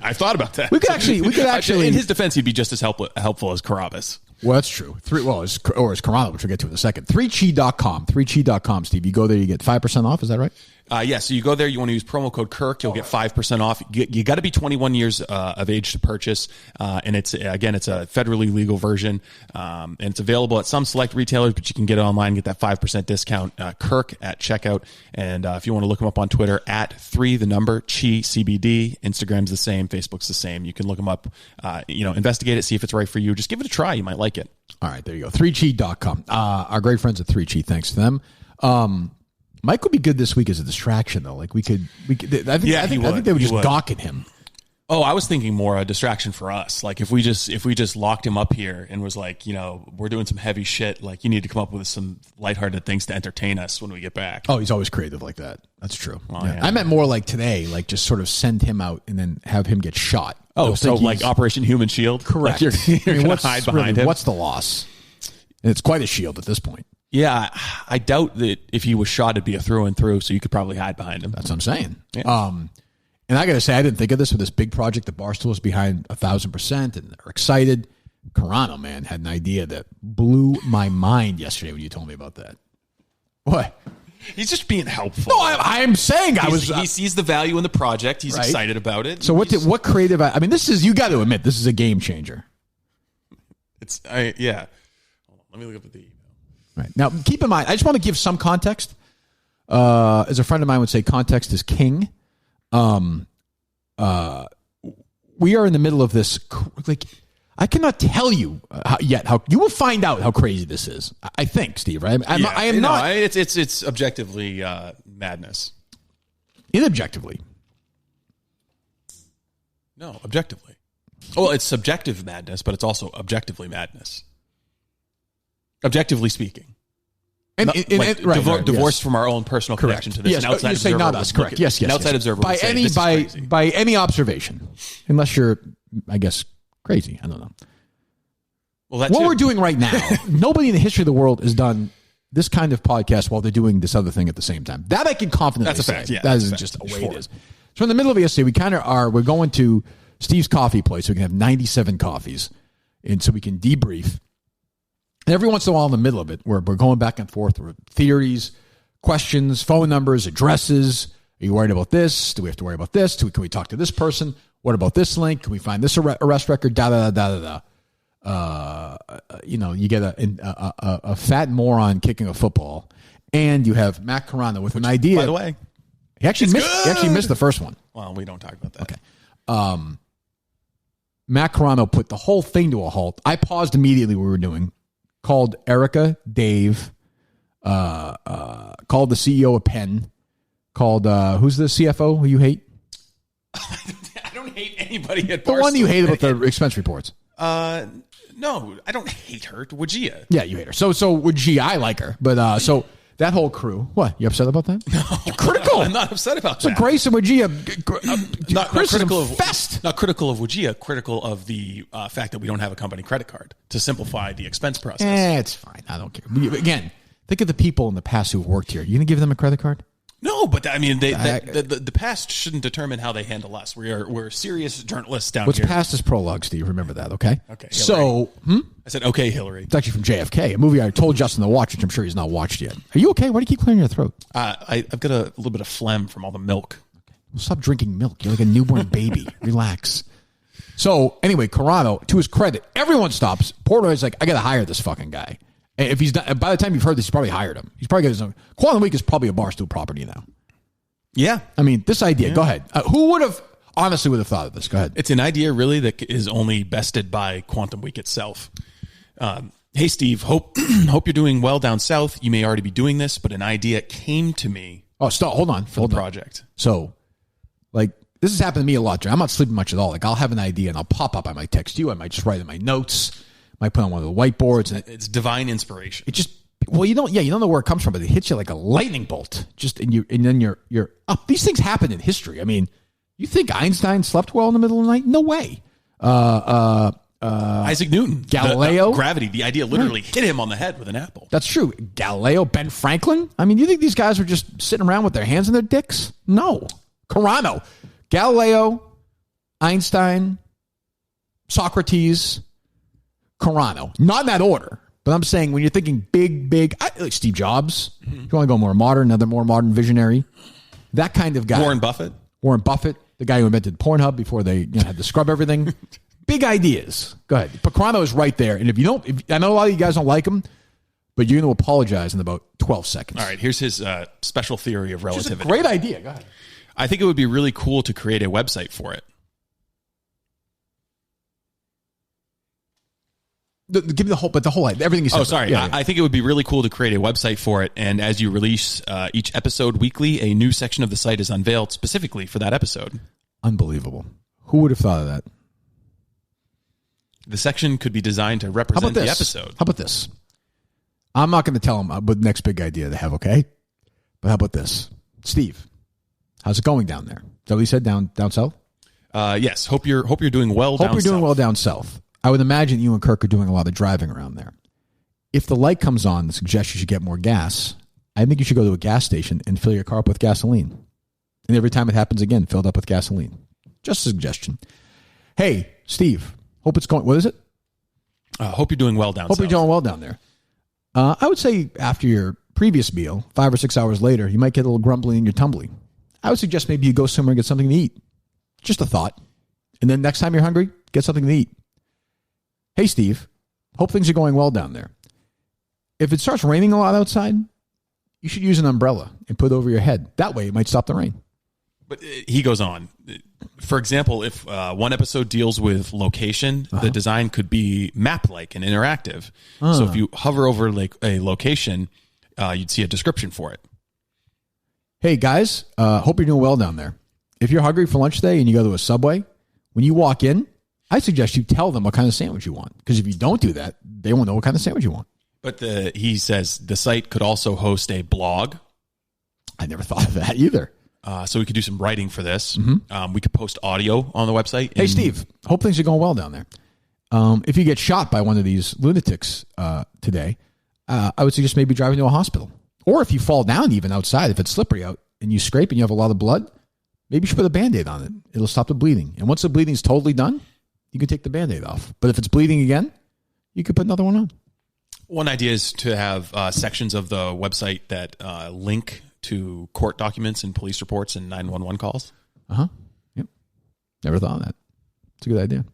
I thought about that. We could actually. In his defense, he'd be just as helpful as Carabas. Well, that's true. Or as Carano, which we'll get to in a second. 3chi.com. 3chi.com, Steve. You go there, you get 5% off. Is that right? Yeah, so you go there, you want to use promo code Kirk, you'll get 5% off. You got to be 21 years of age to purchase, and it's a federally legal version, and it's available at some select retailers, but you can get it online, get that 5% discount, Kirk at checkout, and if you want to look them up on Twitter, at 3 the number Chi CBD, Instagram's the same, Facebook's the same. You can look them up, investigate it, see if it's right for you. Just give it a try, you might like it. All right, there you go. 3chi.com. Our great friends at 3Chi, thanks to them. Mike would be good this week as a distraction, though. Like we could. I think they would just gawk at him. Oh, I was thinking more a distraction for us. Like if we just locked him up here and was like, we're doing some heavy shit. Like you need to come up with some lighthearted things to entertain us when we get back. Oh, he's always creative like that. That's true. Oh, yeah. I meant more like today, like just sort of send him out and then have him get shot. Oh, so like Operation Human Shield? Correct. Like you're going to hide behind him? What's the loss? And it's quite a shield at this point. Yeah, I doubt that if he was shot, it'd be a through and through, so you could probably hide behind him. That's what I'm saying. Yeah. And I got to say, I didn't think of this with this big project. The Barstool is behind 1,000%, and they're excited. Carano, man, had an idea that blew my mind yesterday when you told me about that. What? He's just being helpful. No, I'm saying he sees the value in the project. He's excited about it. So what creative? I mean, this is, you got to admit, this is a game changer. Yeah. Hold on, let me look up at the email. Right. Now, keep in mind, I just want to give some context. As a friend of mine would say, context is king. We are in the middle of this. Like, I cannot tell you yet how you will find out how crazy this is. I think, Steve. Right? I am not. It's objectively madness. Inobjectively. No, objectively. Well, it's subjective madness, but it's also objectively madness. Objectively speaking. Divorced from our own personal connection to this. Yes, you say not us. Correct. Yes. An outside observer would say this is crazy. By any observation, unless you're, I guess, crazy. I don't know. Well, what we're doing right now, nobody in the history of the world has done this kind of podcast while they're doing this other thing at the same time. That I can confidently say. That's a fact. Yeah, that isn't just the way it is. So in the middle of ESC, we kind of are. We're going to Steve's coffee place. So we can have 97 coffees, and so we can debrief. And every once in a while in the middle of it, we're going back and forth with theories, questions, phone numbers, addresses, Are you worried about this? Do we have to worry about this? Can we talk to this person? What about this link? Can we find this arrest record? You get a fat moron kicking a football, and you have Matt Carano with an idea. By the way, he actually missed the first one. Well, we don't talk about that. Okay. Matt Carano put the whole thing to a halt. I paused immediately what we were doing, called Erica, Dave, called the CEO of Penn, called who's the CFO who you hate? I don't hate anybody at the one you hate about the expense reports. No, I don't hate her. Wajia. Yeah, you hate her. So Wajia, I like her, but so that whole crew. What, you upset about that? No, you're critical. I'm not upset about that. So Grace and Wajia, not critical of Fest. Not critical of Wajia. Critical of the fact that we don't have a company credit card to simplify the expense process. It's fine. I don't care. Again, think of the people in the past who've worked here. You gonna give them a credit card? No, but I mean, the past shouldn't determine how they handle us. We're serious journalists down What's here. What's past is prologue, Steve. Remember that, okay? Okay. Hillary. I said, okay, Hillary. It's actually from JFK, a movie I told Justin to watch, which I'm sure he's not watched yet. Are you okay? Why do you keep clearing your throat? I've got a little bit of phlegm from all the milk. Okay. Well, stop drinking milk. You're like a newborn baby. Relax. So anyway, Carano, to his credit, everyone stops. Portnoy's like, I got to hire this fucking guy. And if he's not, by the time you've heard this, he's probably hired him. He's probably got his own. Quantum Week is probably a Barstool property now. Yeah. I mean, this idea, go ahead. Who would have thought of this? Go ahead. It's an idea really that is only bested by Quantum Week itself. Hey, Steve, hope you're doing well down south. You may already be doing this, but an idea came to me. Oh, stop. Hold on. For the project. So, like, this has happened to me a lot. I'm not sleeping much at all. Like, I'll have an idea and I'll pop up. I might text you. I might just write in my notes. I might put on one of the whiteboards. And it's divine inspiration. It just... Well, you don't know where it comes from, but it hits you like a lightning bolt. And then you're up. These things happen in history. I mean, you think Einstein slept well in the middle of the night? No way. Isaac Newton, Galileo, gravity. The idea literally hit him on the head with an apple. That's true. Galileo, Ben Franklin. I mean, you think these guys were just sitting around with their hands in their dicks? No. Carano, Galileo, Einstein, Socrates, Carano. Not in that order. But I'm saying when you're thinking big, like Steve Jobs, if you want to go more modern, another more modern visionary, that kind of guy. Warren Buffett, the guy who invented Pornhub before they had to scrub everything. Big ideas. Go ahead. But Carano is right there. And if you don't, I know a lot of you guys don't like him, but you're going to apologize in about 12 seconds. All right. Here's his special theory of relativity. It's a great idea. Go ahead. I think it would be really cool to create a website for it. Give me the whole everything you said. Oh, sorry. Yeah. I think it would be really cool to create a website for it. And as you release each episode weekly, a new section of the site is unveiled specifically for that episode. Unbelievable. Who would have thought of that? The section could be designed to represent the episode. How about this? I'm not going to tell them about the next big idea they have, okay? But how about this? Steve, how's it going down there? Is that what you said, down south? Yes. Hope you're doing well down south. Hope you're doing well down south. I would imagine you and Kirk are doing a lot of driving around there. If the light comes on that suggests you should get more gas, I think you should go to a gas station and fill your car up with gasoline. And every time it happens again, fill it up with gasoline. Just a suggestion. Hey, Steve, hope it's going... What is it? Hope you're doing well down south. Hope you're doing well down there. I would say after your previous meal, 5 or 6 hours later, you might get a little grumbling in your tumbling. I would suggest maybe you go somewhere and get something to eat. Just a thought. And then next time you're hungry, get something to eat. Hey, Steve, hope things are going well down there. If it starts raining a lot outside, you should use an umbrella and put it over your head. That way, it might stop the rain. But he goes on. For example, if one episode deals with location, the design could be map-like and interactive. So if you hover over like a location, you'd see a description for it. Hey, guys, hope you're doing well down there. If you're hungry for lunch today and you go to a Subway, when you walk in, I suggest you tell them what kind of sandwich you want. Because if you don't do that, they won't know what kind of sandwich you want. But he says the site could also host a blog. I never thought of that either. So we could do some writing for this. We could post audio on the website. Hey, Steve, hope things are going well down there. If you get shot by one of these lunatics today, I would suggest maybe driving to a hospital. Or if you fall down even outside, if it's slippery out and you scrape and you have a lot of blood, maybe you should put a Band-Aid on it. It'll stop the bleeding. And once the bleeding is totally done, you can take the Band-Aid off. But if it's bleeding again, you could put another one on. One idea is to have sections of the website that link to court documents and police reports and 911 calls. Yep. Never thought of that. It's a good idea.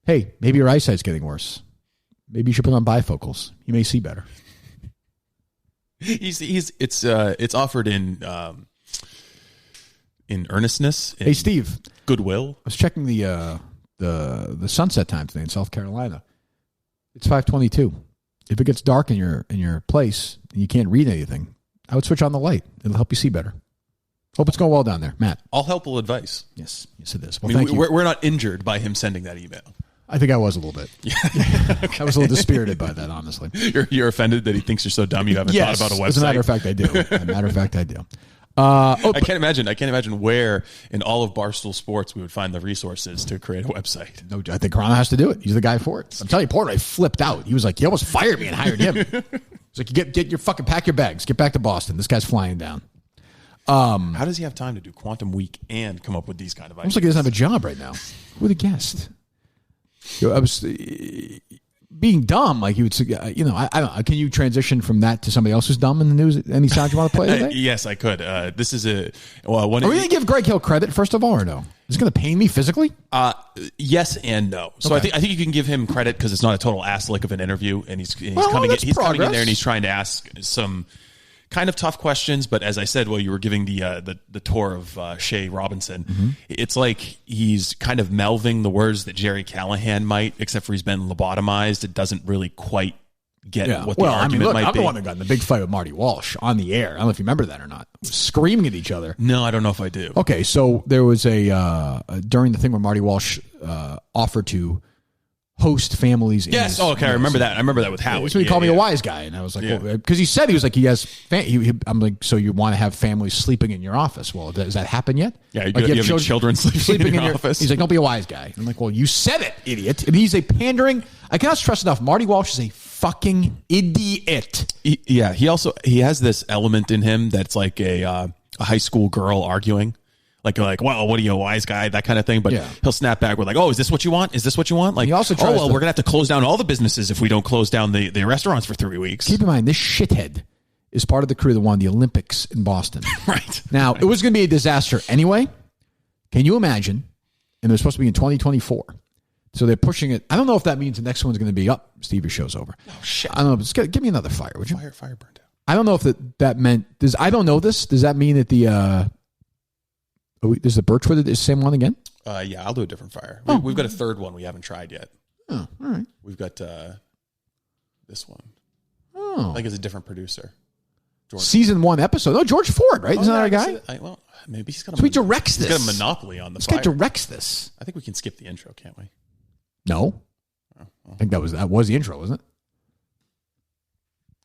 Hey, maybe your eyesight's getting worse. Maybe you should put on bifocals. You may see better. It's offered in earnestness. Hey, Steve. Goodwill. I was checking the sunset time today in South Carolina. It's 5:22. If it gets dark in your place and you can't read anything, I would switch on the light. It'll help you see better. Hope it's going well down there, Matt. All helpful advice. Yes, it is. Well, I mean, thank you. We're not injured by him sending that email. I think I was a little bit. Okay. I was a little dispirited by that, honestly. You're offended that he thinks you're so dumb you haven't thought about a website? As a matter of fact, I do. I can't imagine where in all of Barstool Sports we would find the resources to create a website. No, I think Carano has to do it. He's the guy for it. I'm telling you, Portnoy flipped out. He was like, he almost fired me and hired him. He's like, get your fucking pack your bags, get back to Boston. This guy's flying down. How does he have time to do Quantum Week and come up with these kind of ideas? Almost like he doesn't have a job right now. Who would have guessed? I was being dumb. Like he would, I don't know. Can you transition from that to somebody else who's dumb in the news? Any sound you want to play today? Yes, I could. This is one. Are we going to give Greg Hill credit first of all, or no? Is it going to pain me physically? Yes and no. So Okay. I think you can give him credit because it's not a total ass lick of an interview, and he's coming in there and he's trying to ask some kind of tough questions, but as I said, while you were giving the tour of Shea Robinson, it's like he's kind of melding the words that Jerry Callahan might, except for he's been lobotomized. It doesn't really quite get what the argument might be. I'm the one that got in the big fight with Marty Walsh on the air. I don't know if you remember that or not. Screaming at each other. No, I don't know if I do. Okay, so there was during the thing where Marty Walsh offered to host families. Yes. Okay. I remember that. I remember that with Howie. So he called me a wise guy, and I was like, because he said he was like, he has. I'm like, so you want to have families sleeping in your office? Well, does that happen yet? Yeah. Like you have children sleeping in your office. He's like, don't be a wise guy. I'm like, well, you said it, idiot. And he's a pandering. I cannot stress enough. Marty Walsh is a fucking idiot. He has this element in him that's like a high school girl arguing. Like, well, what are you, a wise guy? That kind of thing. But he'll snap back with like, oh, is this what you want? Is this what you want? Like, he also we're going to have to close down all the businesses if we don't close down the restaurants for 3 weeks. Keep in mind, this shithead is part of the crew that won the Olympics in Boston. Right. Now, it was going to be a disaster anyway. Can you imagine? And it was supposed to be in 2024. So they're pushing it. I don't know if that means the next one's going to be up. Steve, your show's over. Oh, shit. I don't know. Just give me another fire, would you? Fire burned out. I don't know if that meant. I don't know this. Does that mean that the... Is the Birch with it the same one again? Yeah, I'll do a different fire. We've got a third one we haven't tried yet. Oh, all right. We've got this one. Oh. I think it's a different producer. Season 1 episode. No, George Ford, right? Isn't that our guy? Well, maybe he's got he directs this. He's got a monopoly on the This fire. guy directs this. I think we can skip the intro, can't we? No. I think that was the intro, wasn't it?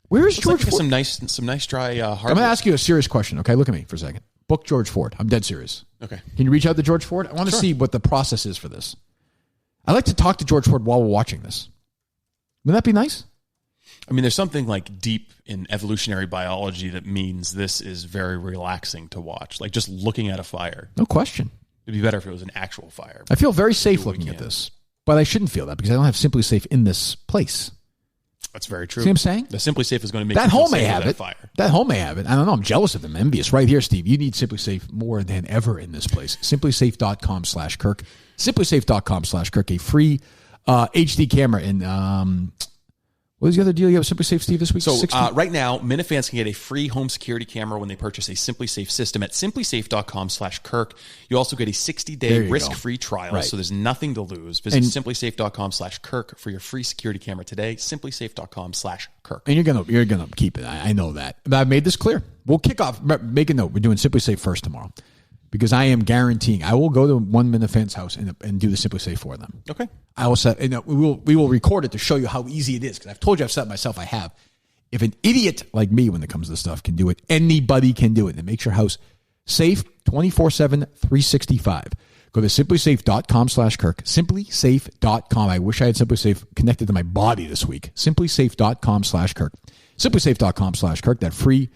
Where is George Ford? Some nice dry hardwood. I'm going to ask you a serious question, okay? Look at me for a second. Book George Ford. I'm dead serious. Okay. Can you reach out to George Ford? I want to see what the process is for this. I'd like to talk to George Ford while we're watching this. Wouldn't that be nice? I mean, there's something like deep in evolutionary biology that means this is very relaxing to watch. Like just looking at a fire. No question. It'd be better if it was an actual fire. I feel very safe looking at this. But I shouldn't feel that because I don't have Simply Safe in this place. That's very true. See what I'm saying? The Simply Safe is going to make that you home may have it. Fire. That home may have it. I don't know. I'm jealous of them. Envious. Right here, Steve. You need Simply Safe more than ever in this place. SimplySafe.com/Kirk. SimplySafe.com/Kirk. A free HD camera. And what was the other deal you have with Simply Safe, Steve, this week? So right now, Minute fans can get a free home security camera when they purchase a Simply Safe system at SimplySafe.com/Kirk. You also get a 60-day risk-free trial, right. So there's nothing to lose. Visit SimplySafe.com/Kirk for your free security camera today. SimplySafe.com/Kirk. And you're gonna keep it. I know that. But I've made this clear. We'll kick off. Make a note. We're doing Simply Safe first tomorrow. Because I am guaranteeing I will go to one Minute fan's house and do the Simply Safe for them. Okay. I will set. We will record it to show you how easy it is. Because I've told you I've set myself. I have. If an idiot like me, when it comes to this stuff, can do it, anybody can do it. And it makes your house safe 24/7, 365. Go to SimplySafe.com/Kirk. SimplySafe.com. I wish I had Simply Safe connected to my body this week. SimplySafe.com/Kirk. SimplySafe.com/Kirk. That free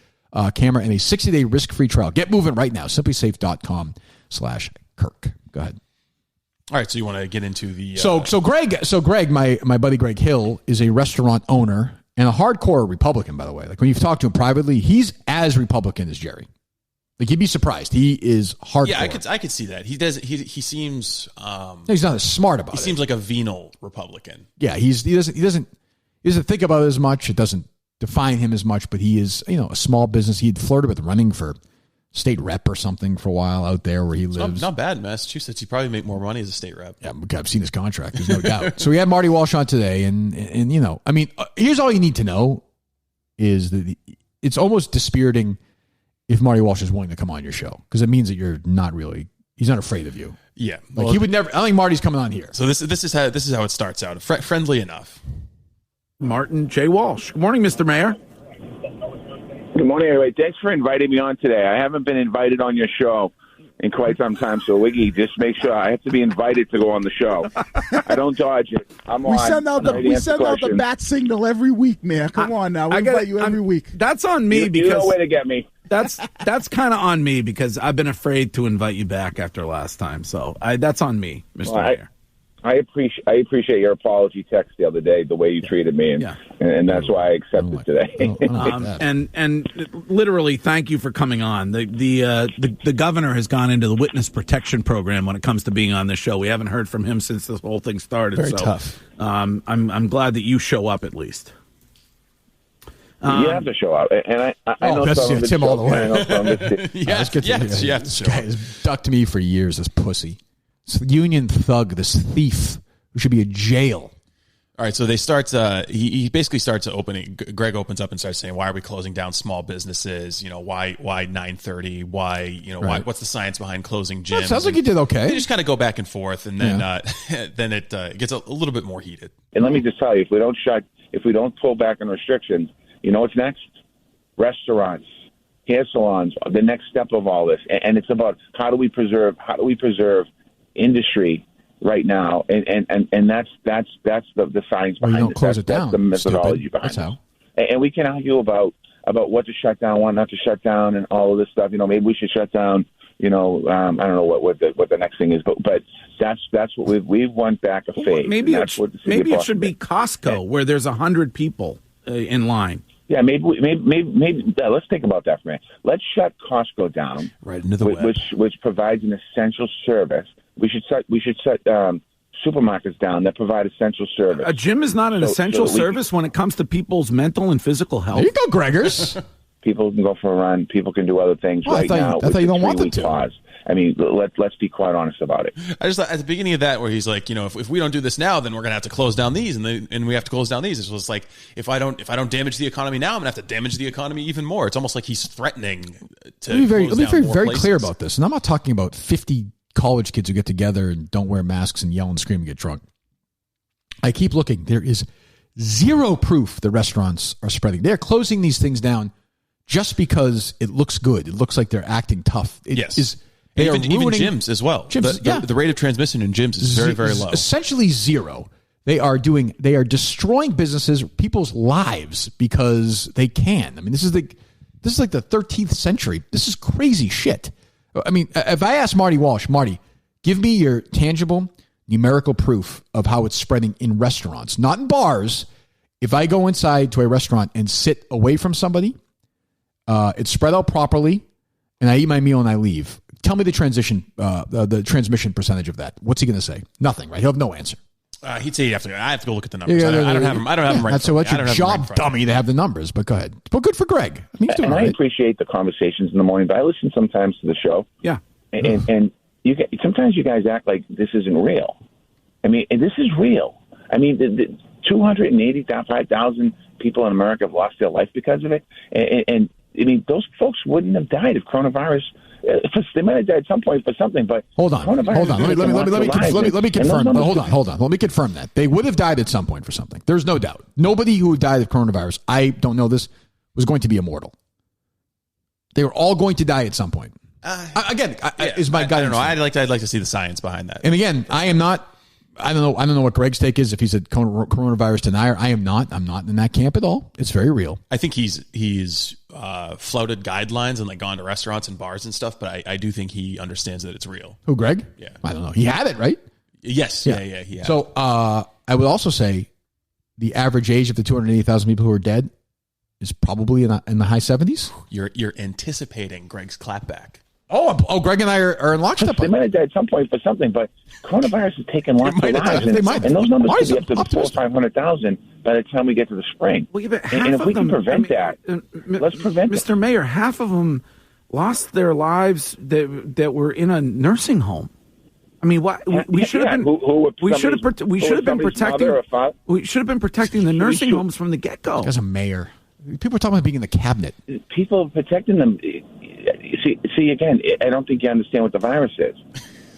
camera and a 60-day risk-free trial. Get moving right now. SimplySafe.com/Kirk. Go ahead. All right, so you want to get into the... So Greg, my buddy Greg Hill is a restaurant owner and a hardcore Republican, by the way. Like when you've talked to him privately, he's as Republican as Jerry. Like, you'd be surprised. He is hardcore. Yeah, I could see that. He does. He seems. He's not as smart about it. He seems like a venal Republican. Yeah, he doesn't think about it as much. It doesn't define him as much. But he is, a small business. He'd flirted with running for state rep or something for a while out there where he lives. Not bad in Massachusetts. He'd probably make more money as a state rep. Yeah, I've seen his contract. There's no doubt. So we had Marty Walsh on today, and here's all you need to know is that it's almost dispiriting if Marty Walsh is willing to come on your show, because it means that he's not afraid of you. Yeah. Like, he would never, I don't think Marty's coming on here. So this is how it starts out. Friendly enough. Martin J. Walsh. Good morning, Mr. Mayor. Good morning, everybody. Thanks for inviting me on today. I haven't been invited on your show in quite some time, so Wiggy, just make sure I have to be invited to go on the show. I don't dodge it. We send out the bat signal every week, man. Come on now. We invite you every week. That's on me because you know where to get me. That's kind of on me because I've been afraid to invite you back after last time. So that's on me, Mr. Mayor. I appreciate your apology text the other day, the way you treated me, and that's why I accepted today. And literally, thank you for coming on. The governor has gone into the witness protection program when it comes to being on this show. We haven't heard from him since this whole thing started. Very tough. I'm glad that you show up at least. You have to show up, and I know some of it's him all the way. Let's get to you have to show up. Has ducked me for years, this pussy. This union thug, this thief who should be in jail. All right, so they start. He basically starts opening. Greg opens up and starts saying, "Why are we closing down small businesses? Why 9:30? Why why? What's the science behind closing gyms?" Well, sounds like he did okay. They just kind of go back and forth, and then then it gets a little bit more heated. And let me just tell you, if we don't pull back on restrictions, you know what's next? Restaurants, hair salons, the next step of all this, and it's about how do we preserve industry right now, and that's the science behind it. That's the methodology behind it. And we can argue about what to shut down, what not to shut down, and all of this stuff. Maybe we should shut down. I don't know what the next thing is, but that's what we've went back a phase. Maybe it should be Costco where there's 100 people in line. Yeah, maybe let's think about that for a minute. Let's shut Costco down, right into the web, which provides an essential service. We should shut supermarkets down that provide essential service. A gym is not an essential service when it comes to people's mental and physical health. There you go, Gregors. People can go for a run. People can do other things now. I thought you don't want them to. Pause. I mean, let's be quite honest about it. I just thought at the beginning of that, where he's like, if we don't do this now, then we're gonna have to close down these, and we have to close down these. It's like if I don't damage the economy now, I'm gonna have to damage the economy even more. It's almost like he's threatening to. Let me be very clear about this, and I'm not talking about 50 college kids who get together and don't wear masks and yell and scream and get drunk. I keep looking. There is zero proof the restaurants are spreading. They're closing these things down just because it looks good. It looks like they're acting tough. Even gyms as well. The rate of transmission in gyms is very, very low. Essentially zero. They are destroying businesses, people's lives because they can. I mean, this is like the 13th century. This is crazy shit. I mean, if I ask Marty Walsh, Marty, give me your tangible numerical proof of how it's spreading in restaurants, not in bars. If I go inside to a restaurant and sit away from somebody, it's spread out properly, and I eat my meal and I leave. Tell me the transmission percentage of that. What's he going to say? Nothing, right? He'll have no answer. He'd say I have to go look at the numbers. I don't have them. I don't have them right. That's your job, dummy, to have the numbers. But go ahead. Well, good for Greg. I mean, he's doing I appreciate the conversations in the morning, but I listen sometimes to the show. Yeah, and sometimes you guys act like this isn't real. I mean, and this is real. I mean, the 285,000 people in America have lost their life because of it, and I mean, those folks wouldn't have died if coronavirus. They might have died at some point for something, but hold on. Let me confirm. Hold on. Let me confirm that they would have died at some point for something. There's no doubt. Nobody who died of coronavirus, I don't know this, was going to be immortal. They were all going to die at some point. Is my guidance. I don't know. I'd like to see the science behind that. And again, I am not. I don't know what Greg's take is. If he's a coronavirus denier, I am not. I'm not in that camp at all. It's very real. I think he's flouted guidelines and gone to restaurants and bars and stuff. But I do think he understands that it's real. Who, Greg? Yeah. I don't know. He had it, right? Yes. Yeah. He had so I would also say the average age of the 280,000 people who are dead is probably in the high 70s. You're anticipating Greg's clapback. Oh, Greg and I are in lockstep. They might have died at some point for something, but coronavirus has taken lots of lives, and those numbers could be up to 400,000 or 500,000 by the time we get to the spring. Well, yeah, and if we can prevent that, let's prevent it. Mr. Mayor, half of them lost their lives that were in a nursing home. I mean, we should have been we should have been protecting the nursing homes from the get-go. As a mayor, people are talking about being in the cabinet. People protecting them. See, again, I don't think you understand what the virus is.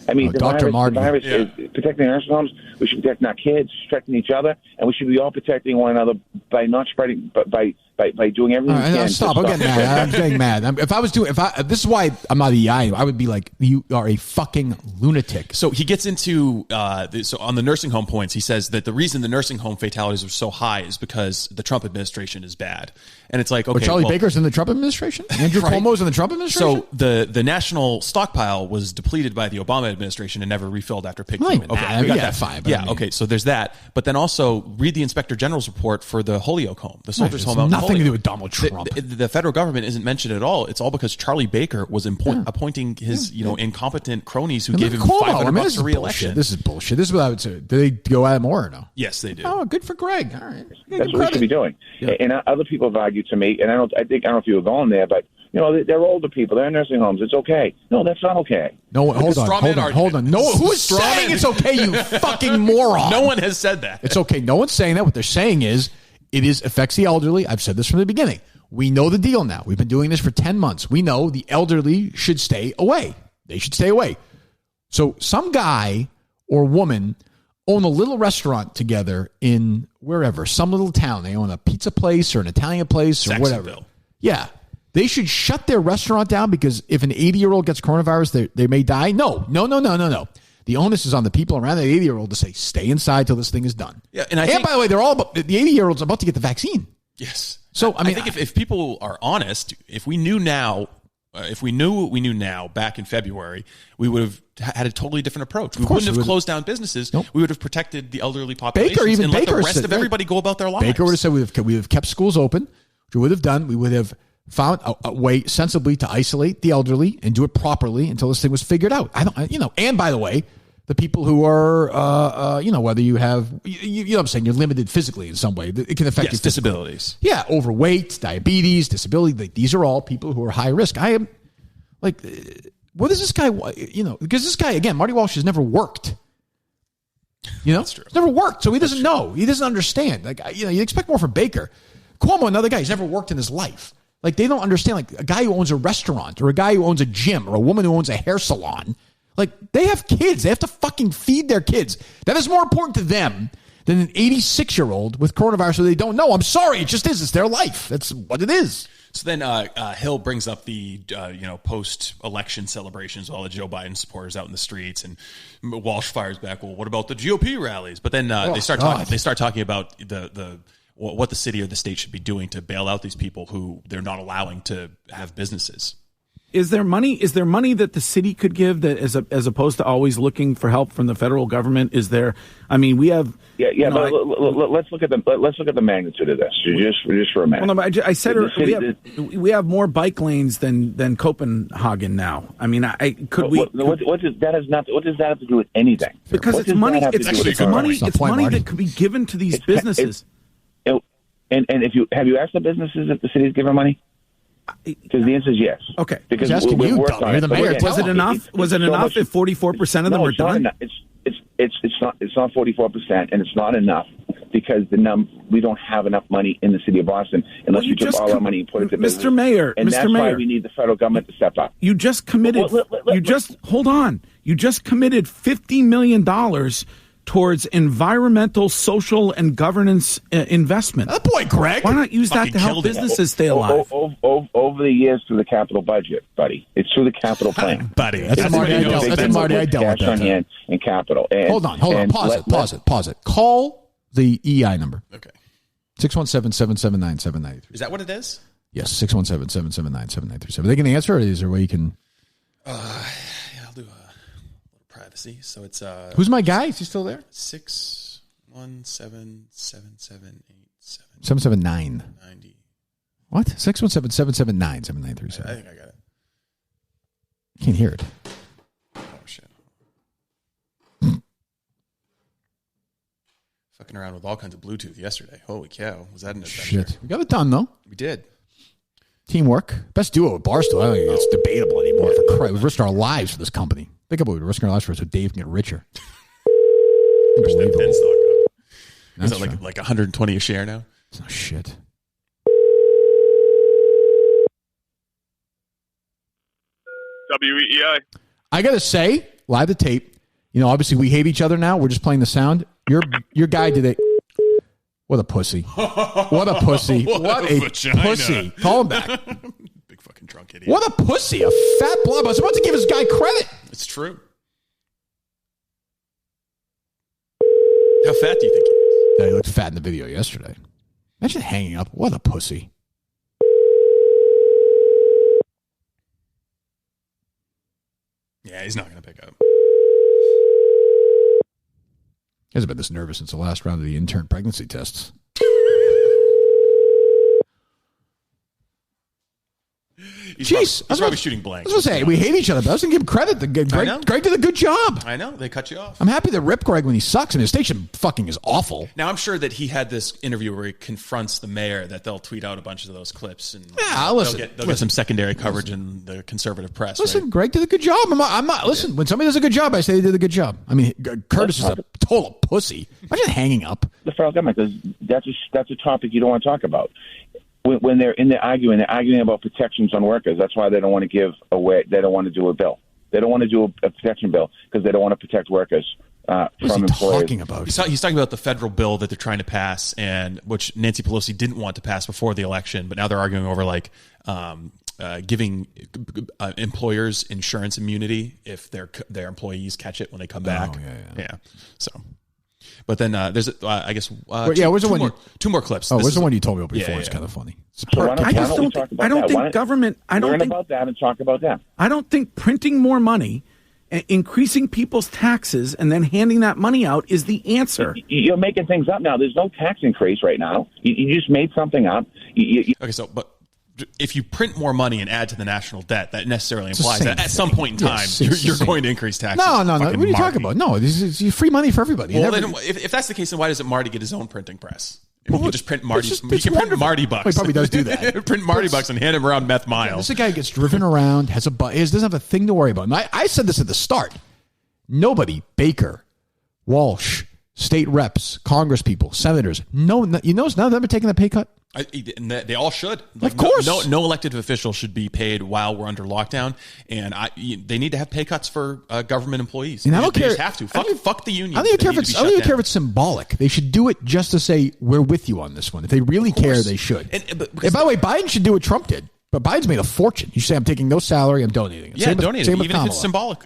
I mean, the virus is protecting nursing homes. We should be protecting our kids, protecting each other, and we should be all protecting one another by not spreading, by doing everything. All right, stop! I'm getting mad. I'm getting mad. This is why I'm not EI. I would be like, you are a fucking lunatic. So he gets into so on the nursing home points. He says that the reason the nursing home fatalities are so high is because the Trump administration is bad. And it's like, okay, Charlie Baker's in the Trump administration. Andrew Cuomo's in the Trump administration. So the national stockpile was depleted by the Obama administration and never refilled after pig human. Okay, we got that fine. Okay, so there's that. But then also read the Inspector General's report for the Holyoke home, the soldiers' home out in nothing to do with Donald Trump. The federal government isn't mentioned at all. It's all because Charlie Baker was appointing his incompetent cronies who gave him $500 for re-election. This is bullshit. This is what I would say. Do they go at it more or no? Yes, they do. Oh, good for Greg. All right, that's what we should be doing. Yeah. And other people have argued to me, and I don't know if you were going there, but they're older people. They're in nursing homes. It's okay. No, that's not okay. No, hold on. No, who is saying it's okay? You fucking moron. No one has said that. It's okay. No one's saying that. What they're saying is it affects the elderly. I've said this from the beginning. We know the deal now. We've been doing this for 10 months. We know the elderly should stay away. They should stay away. So some guy or woman own a little restaurant together in wherever, some little town. They own a pizza place or an Italian place or whatever. Yeah. They should shut their restaurant down because if an 80-year-old gets coronavirus, they may die. No. The onus is on the people around that 80-year-old to say, stay inside till this thing is done. Yeah, and by the way, they're all the 80-year-old's about to get the vaccine. Yes. So I think if people are honest, if we knew now, if we knew what we knew now back in February, we would have had a totally different approach. We wouldn't have closed down businesses. Nope. We would have protected the elderly population and let the rest of everybody go about their lives. Baker would have said we would have kept schools open, which we would have done. We would have found a way sensibly to isolate the elderly and do it properly until this thing was figured out. And by the way, the people who are, whether you have, you know what I'm saying, you're limited physically in some way. It can affect your disabilities. Yeah, overweight, diabetes, disability. These are all people who are high risk. I am like, what is this guy, because this guy, again, Marty Walsh has never worked. That's true. He's never worked, so he doesn't know. He doesn't understand. Like, you expect more from Baker. Cuomo, another guy, he's never worked in his life. Like, they don't understand, like, a guy who owns a restaurant or a guy who owns a gym or a woman who owns a hair salon, like, they have kids. They have to fucking feed their kids. That is more important to them than an 86-year-old with coronavirus who they don't know. I'm sorry. It just is. It's their life. That's what it is. So then Hill brings up the, post-election celebrations, all the Joe Biden supporters out in the streets, and Walsh fires back, well, what about the GOP rallies? But then they start talking about what the city or the state should be doing to bail out these people who they're not allowing to have businesses. Is there money that the city could give that as opposed to always looking for help from the federal government? Is there? I mean, we have. Let's look at the magnitude of this just for a minute. Well, no, I said we have more bike lanes than Copenhagen now. I mean, what does that have to do with anything? Because it's money. It's money. It's money that could be given to these businesses. And have you asked the businesses if the city's giving money? Because the answer is yes. Okay. Because we're working on it. Was it enough? Was it enough if 44% of them were done? It's not 44%, and it's not enough because we don't have enough money in the city of Boston unless we took all our money and put it to business. Mr. Mayor, that's why we need the federal government to step up. You just committed. Hold on. You just committed $50 million towards environmental, social, and governance investment. That boy, Greg. Why not use that to help businesses stay alive? Over the years through the capital budget, buddy. It's through the capital plan. Buddy, that's Marty. I dealt with that. On in capital. And, hold on. Pause it. Call the EI number. Okay. 617-779-7937. Is that what it is? Yes, 617-779-7937. They can answer it. Is there a way you can... I'll do privacy. So it's who's my guy? Is he still there? 617-7787. 779. What? 617-779-7937. I think I got it. Can't hear it. Oh, shit. Fucking around with all kinds of Bluetooth yesterday. Holy cow. Was that an adventure? Shit. We got it done, though. We did. Teamwork. Best duo with Barstool. I don't think it's debatable anymore. For Christ. We've risked our lives for this company. Think about it. We're risking our lives for it so Dave can get richer. Wish that pen stock up. Is it like 120 a share now? Oh, shit. WEEI. I got to say, live the tape. You know, obviously we hate each other now. We're just playing the sound. Your guy today. What a pussy. What a pussy. What a pussy. Call him back. Big fucking drunk idiot. What a pussy. A fat blob. I was about to give this guy credit. It's true. How fat do you think he is? Yeah, he looked fat in the video yesterday. Imagine hanging up. What a pussy. Yeah, he's not going to pick up. He hasn't been this nervous since the last round of the intern pregnancy tests. He's probably shooting blanks. I was going to say, we hate each other, but I was going to give him credit. Greg did a good job. I know. They cut you off. I'm happy to rip Greg when he sucks, and his station fucking is awful. Now, I'm sure that he had this interview where he confronts the mayor, that they'll tweet out a bunch of those clips. And listen. They'll get some secondary coverage in the conservative press. Listen, right? Greg did a good job. I'm not listen, when somebody does a good job, I say they did a good job. I mean, Curtis is a total pussy. Imagine hanging up. The federal government, because that's a topic you don't want to talk about. When they're arguing about protections on workers. That's why they don't want to give away. They don't want to do a bill. They don't want to do a protection bill because they don't want to protect workers from employers. Talking about? He's talking about the federal bill that they're trying to pass, and which Nancy Pelosi didn't want to pass before the election, but now they're arguing over giving employers insurance immunity if their employees catch it when they come back. Oh, yeah. So. But then there's, I guess, two more clips. Oh, where's the one you told me about before? It's kind of funny. I don't think government. I don't think about that and talk about that. I don't think printing more money, increasing people's taxes, and then handing that money out is the answer. You're making things up now. There's no tax increase right now. You just made something up. Okay, but if you print more money and add to the national debt, that necessarily implies that at some point in time you're going to increase taxes. No. What are you talking about? No, this is free money for everybody. Well, if that's the case, then why doesn't Marty get his own printing press? You can just print Marty. You can print Marty bucks. Well, he probably does do that. Print Marty bucks and hand him around meth miles. This guy gets driven around, has doesn't have a thing to worry about. And I said this at the start. Nobody, Baker, Walsh, state reps, Congress people, senators, none of them are taking a pay cut. And they all should. Of course. No elected official should be paid while we're under lockdown. And they need to have pay cuts for government employees. And I don't care. They just have to. Fuck the union. I don't even care if it's symbolic. They should do it just to say, we're with you on this one. If they really care, they should. And by the way, Biden should do what Trump did. But Biden's made a fortune. You say, I'm taking no salary, I'm donating. Donating, even if it's symbolic.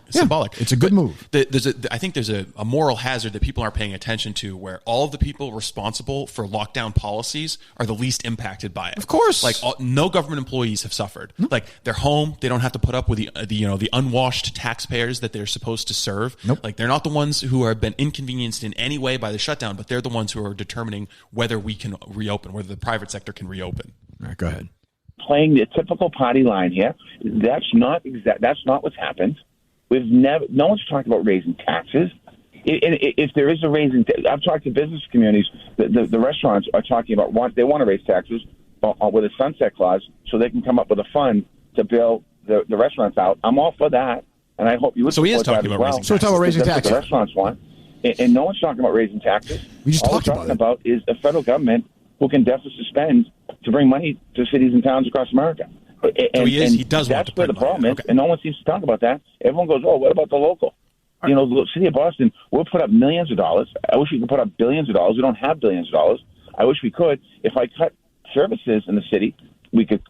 It's a good move. I think there's a moral hazard that people aren't paying attention to, where all of the people responsible for lockdown policies are the least impacted by it. Of course. No government employees have suffered. Nope. They're home. They don't have to put up with the unwashed taxpayers that they're supposed to serve. Nope. They're not the ones who have been inconvenienced in any way by the shutdown, but they're the ones who are determining whether we can reopen, whether the private sector can reopen. All right, go ahead. Playing the typical party line here. That's not what's happened. No one's talked about raising taxes. If there is a raising, I've talked to business communities. The restaurants are talking about they want to raise taxes with a sunset clause so they can come up with a fund to bail the restaurants out. I'm all for that, and I hope you would. So he is talking about raising taxes. So we're talking about raising taxes. That's what the restaurants want, and no one's talking about raising taxes. We just talked about it. All we're talking about is the federal government who can deficit spend to bring money to cities and towns across America. He does want to that's where the problem is, and no one seems to talk about that. Everyone goes, oh, what about the local? The city of Boston, we'll put up millions of dollars. I wish we could put up billions of dollars. We don't have billions of dollars. I wish we could. If I cut services in the city, we could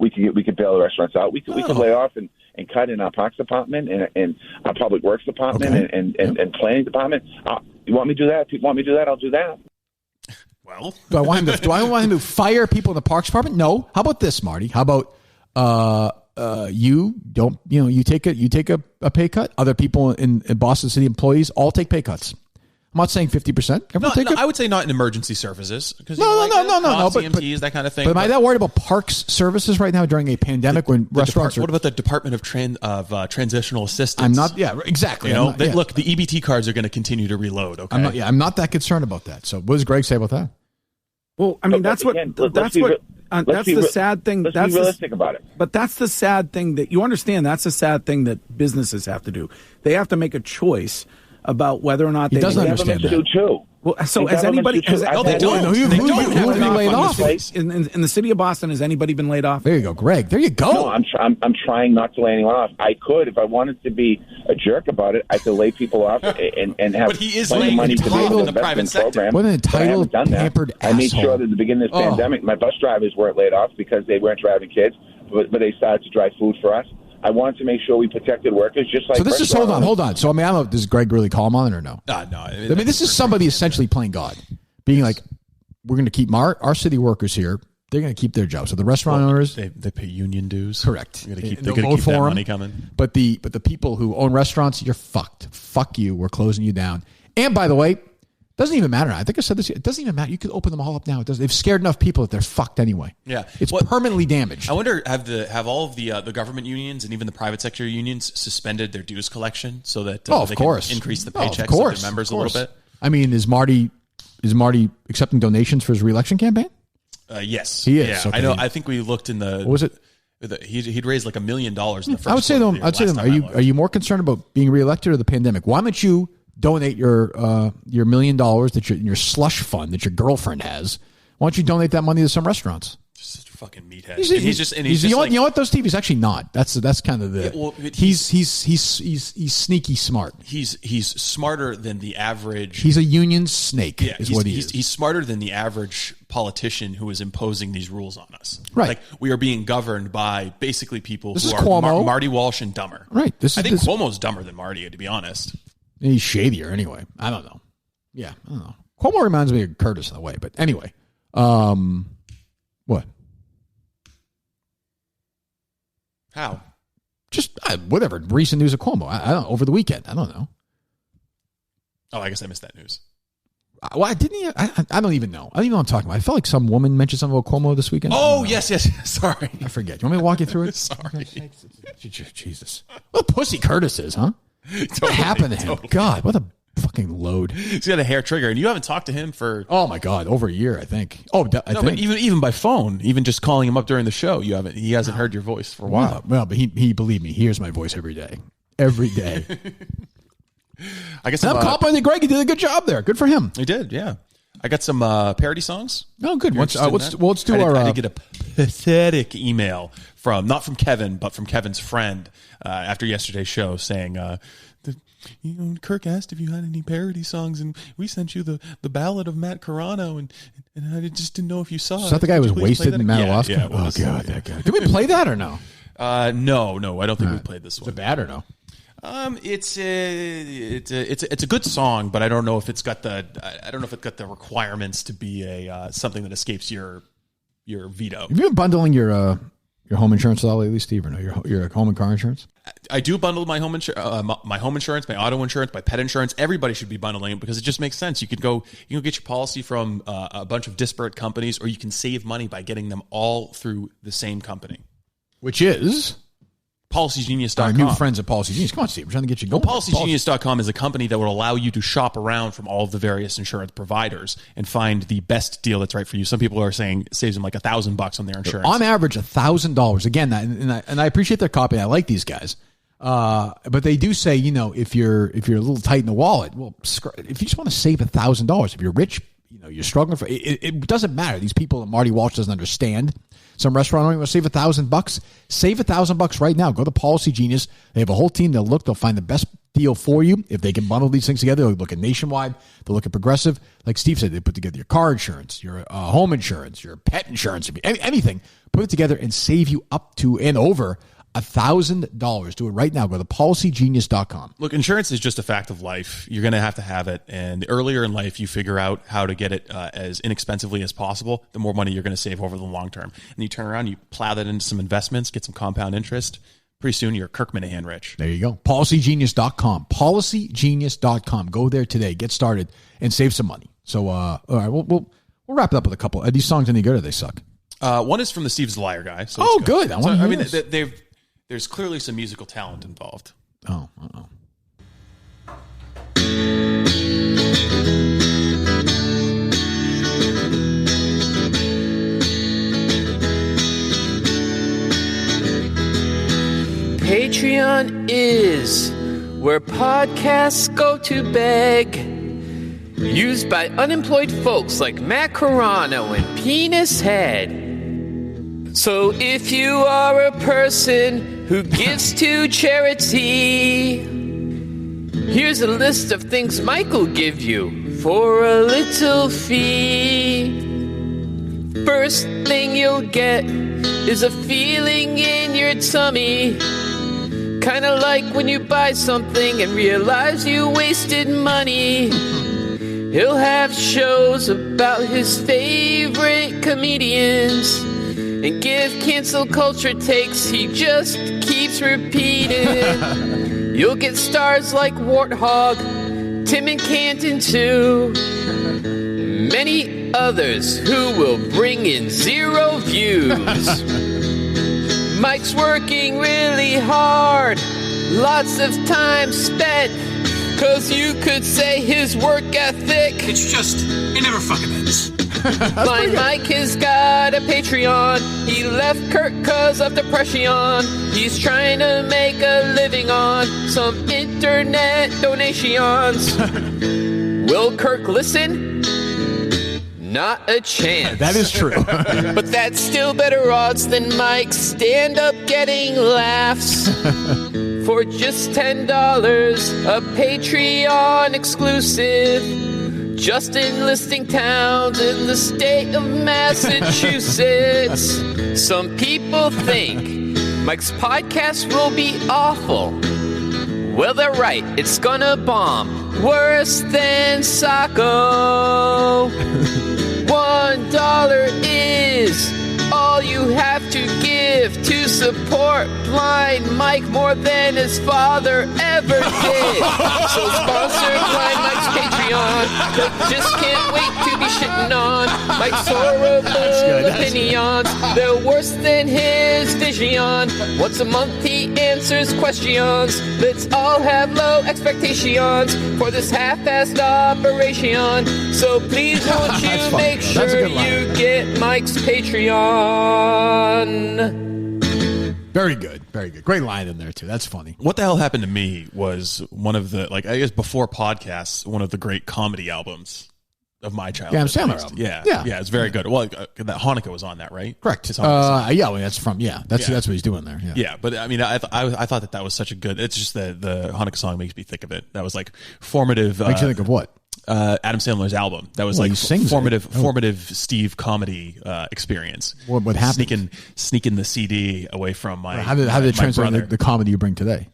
bail the restaurants out. We could lay off and cut in our parks department and our public works department and planning department. You want me to do that? People want me to do that? I'll do that. Well, do I want him to fire people in the Parks Department? No. How about this, Marty? How about you take a pay cut? Other people in Boston City employees all take pay cuts. I'm not saying 50%. No, I would say not in emergency services. No. But EMTs, that kind of thing. But am I that worried about parks services right now during a pandemic when restaurants are... What about the Department of Transitional Assistance? I'm not... Yeah, exactly. Look, the EBT cards are going to continue to reload, okay? I'm not that concerned about that. So what does Greg say about that? Well, I mean, that's the sad thing. Let's be realistic about it. But that's the sad thing that you understand. That's the sad thing that businesses have to do. They have to make a choice about whether or not he doesn't understand that. Too. Well, so has anybody? They don't. Who have been laid off? In the city of Boston, has anybody been laid off? There you go, Greg. There you go. No, I'm trying not to lay anyone off. I could, if I wanted to be a jerk about it, I could lay people off and have. But he is laying money to in the private sector. What an entitled, pampered asshole. I made sure that at the beginning of this pandemic, my bus drivers weren't laid off because they weren't driving kids, but they started to drive food for us. I wanted to make sure we protected workers, just like. So this is hold on. So I mean, I don't know. Does Greg really call him on it or no? No. I mean, this is somebody essentially playing God, being like, "We're going to keep our city workers here. They're going to keep their jobs." So the restaurant owners, they pay union dues. Correct. They're going to keep that money coming. But the people who own restaurants, you're fucked. Fuck you. We're closing you down. And by the way, doesn't even matter. I think I said this. It doesn't even matter. You could open them all up now. They've scared enough people that they're fucked anyway. Yeah, it's permanently damaged. I wonder have all of the government unions and even the private sector unions suspended their dues collection so that they can increase the paychecks of their members a little bit. I mean, is Marty accepting donations for his re-election campaign? Yes, he is. Yeah, okay. I know. I think we looked in the. What was it? He'd raised like $1 million in the first. I would say to them. Are you more concerned about being reelected or the pandemic? Why don't you donate your $1 million that your slush fund that your girlfriend has? Why don't you donate that money to some restaurants? Just a fucking meathead. You know what? Those TVs actually not. That's kind of the. He's sneaky smart. He's smarter than the average. He's a union snake. Yeah, is what he is. He's smarter than the average politician who is imposing these rules on us. Right. Like we are being governed by basically people who are Cuomo. Marty Walsh and dumber. Right. I think Cuomo's dumber than Marty, to be honest. He's shadier anyway. I don't know. Yeah, I don't know. Cuomo reminds me of Curtis in a way, but anyway. What? How? Just whatever. Recent news of Cuomo. I don't know. Over the weekend. I don't know. Oh, I guess I missed that news. Well, didn't he? I don't even know. I don't even know what I'm talking about. I felt like some woman mentioned something about Cuomo this weekend. Oh, yes. Sorry. I forget. You want me to walk you through it? Sorry. Jesus. What a pussy Curtis is, huh? What happened to him? Totally. God, what a fucking load. He's got a hair trigger, and you haven't talked to him for... Oh, my God, over a year, I think. But even by phone, even just calling him up during the show, he hasn't heard your voice for a while. Well, but he believe me, he hears my voice every day. Every day. I guess I'm complimenting Greg. He did a good job there. Good for him. He did, yeah. I got some parody songs. Oh, good. Let's do our... I did get a pathetic email not from Kevin, but from Kevin's friend after yesterday's show saying... Kirk asked if you had any parody songs, and we sent you the Ballad of Matt Carano, and I just didn't know if you saw it. Is that the guy who was wasted in Madawaska? Yeah, oh, God, that guy. Did we play that or no? No, I don't think we played this one. Is it bad or no? It's a good song, but I don't know if it's got the requirements to be something that escapes your veto. Have you been bundling your home insurance at all lately, Steve, or no? Your home and car insurance? I do bundle my home insurance, my auto insurance, my pet insurance. Everybody should be bundling it because it just makes sense. You can go get your policy from a bunch of disparate companies, or you can save money by getting them all through the same company, which is PolicyGenius.com. Our new friends at Policy Genius. Come on, Steve. We're trying to get you going. PolicyGenius.com is a company that will allow you to shop around from all of the various insurance providers and find the best deal that's right for you. Some people are saying it saves them like $1,000 on their insurance. On average, $1,000. Again, and I appreciate their copy. I like these guys. But they do say, if you're a little tight in the wallet, well, if you just want to save $1,000, if you're rich, you're struggling for it doesn't matter. These people that Marty Walsh doesn't understand. Some restaurant owner want to save $1,000. Save $1,000 right now. Go to Policy Genius. They have a whole team. They'll find the best deal for you. If they can bundle these things together, they'll look at Nationwide. They'll look at Progressive. Like Steve said, they put together your car insurance, your home insurance, your pet insurance, anything. Put it together and save you up to and over $1,000. Do it right now. Go to PolicyGenius.com. Look, insurance is just a fact of life. You're going to have it. And the earlier in life you figure out how to get it as inexpensively as possible, the more money you're going to save over the long term. And you turn around, you plow that into some investments, get some compound interest. pretty soon you're Kirk Minahan rich. There you go. PolicyGenius.com. PolicyGenius.com. Go there today. Get started and save some money. So, all right, we'll wrap it up with a couple. Are these songs any good or they suck? One is from the Steve's the Liar guy. So good. I mean, there's clearly some musical talent involved. Oh, uh-oh. Patreon is where podcasts go to beg. Used by unemployed folks like Matt Carano and Penis Head. So if you are a person who gives to charity, here's a list of things Mike will give you for a little fee. First thing you'll get is a feeling in your tummy. Kinda like when you buy something and realize you wasted money. He'll have shows about his favorite comedians and give cancel culture takes he just keeps repeating. You'll get stars like Warthog, Tim and Canton too, many others who will bring in 0 views. Mike's working really hard, lots of time spent, 'cause you could say his work ethic, it's just, it never fucking ends. Blind Mike has got a Patreon. He left Kirk 'cause of depression. He's trying to make a living on some internet donations. Will Kirk listen? Not a chance. That is true. But that's still better odds than Mike's stand-up getting laughs. For just $10, a Patreon exclusive. Justin listing towns in the state of Massachusetts. Some people think Mike's podcast will be awful. Well, they're right. It's gonna bomb. Worse than Sacco. $1 is all you have to give to support Blind Mike more than his father ever did. So sponsor Blind Mike's Patreon. Just can't wait to be shitting on Mike's horrible opinions. They're worse than his vision. Once a month he answers questions. Let's all have low expectations for this half-assed operation. So please won't you make sure you get Mike's Patreon. Very good. Very good. Great line in there, too. That's funny. What the hell happened to me was one of the, like, I guess before podcasts, one of the great comedy albums of my childhood. Yeah, Sandler album. Yeah. It's very good. Well, that Hanukkah was on that, right? Correct. Yeah, well, that's from, that's what he's doing there. Yeah, but I mean, I thought that was such a good, it's just the Hanukkah song makes me think of it. That was like formative. Makes you think of what? Adam Sandler's album. That was like formative Steve comedy experience. What happened? Sneaking the CD away from my. How did it translate the comedy you bring today?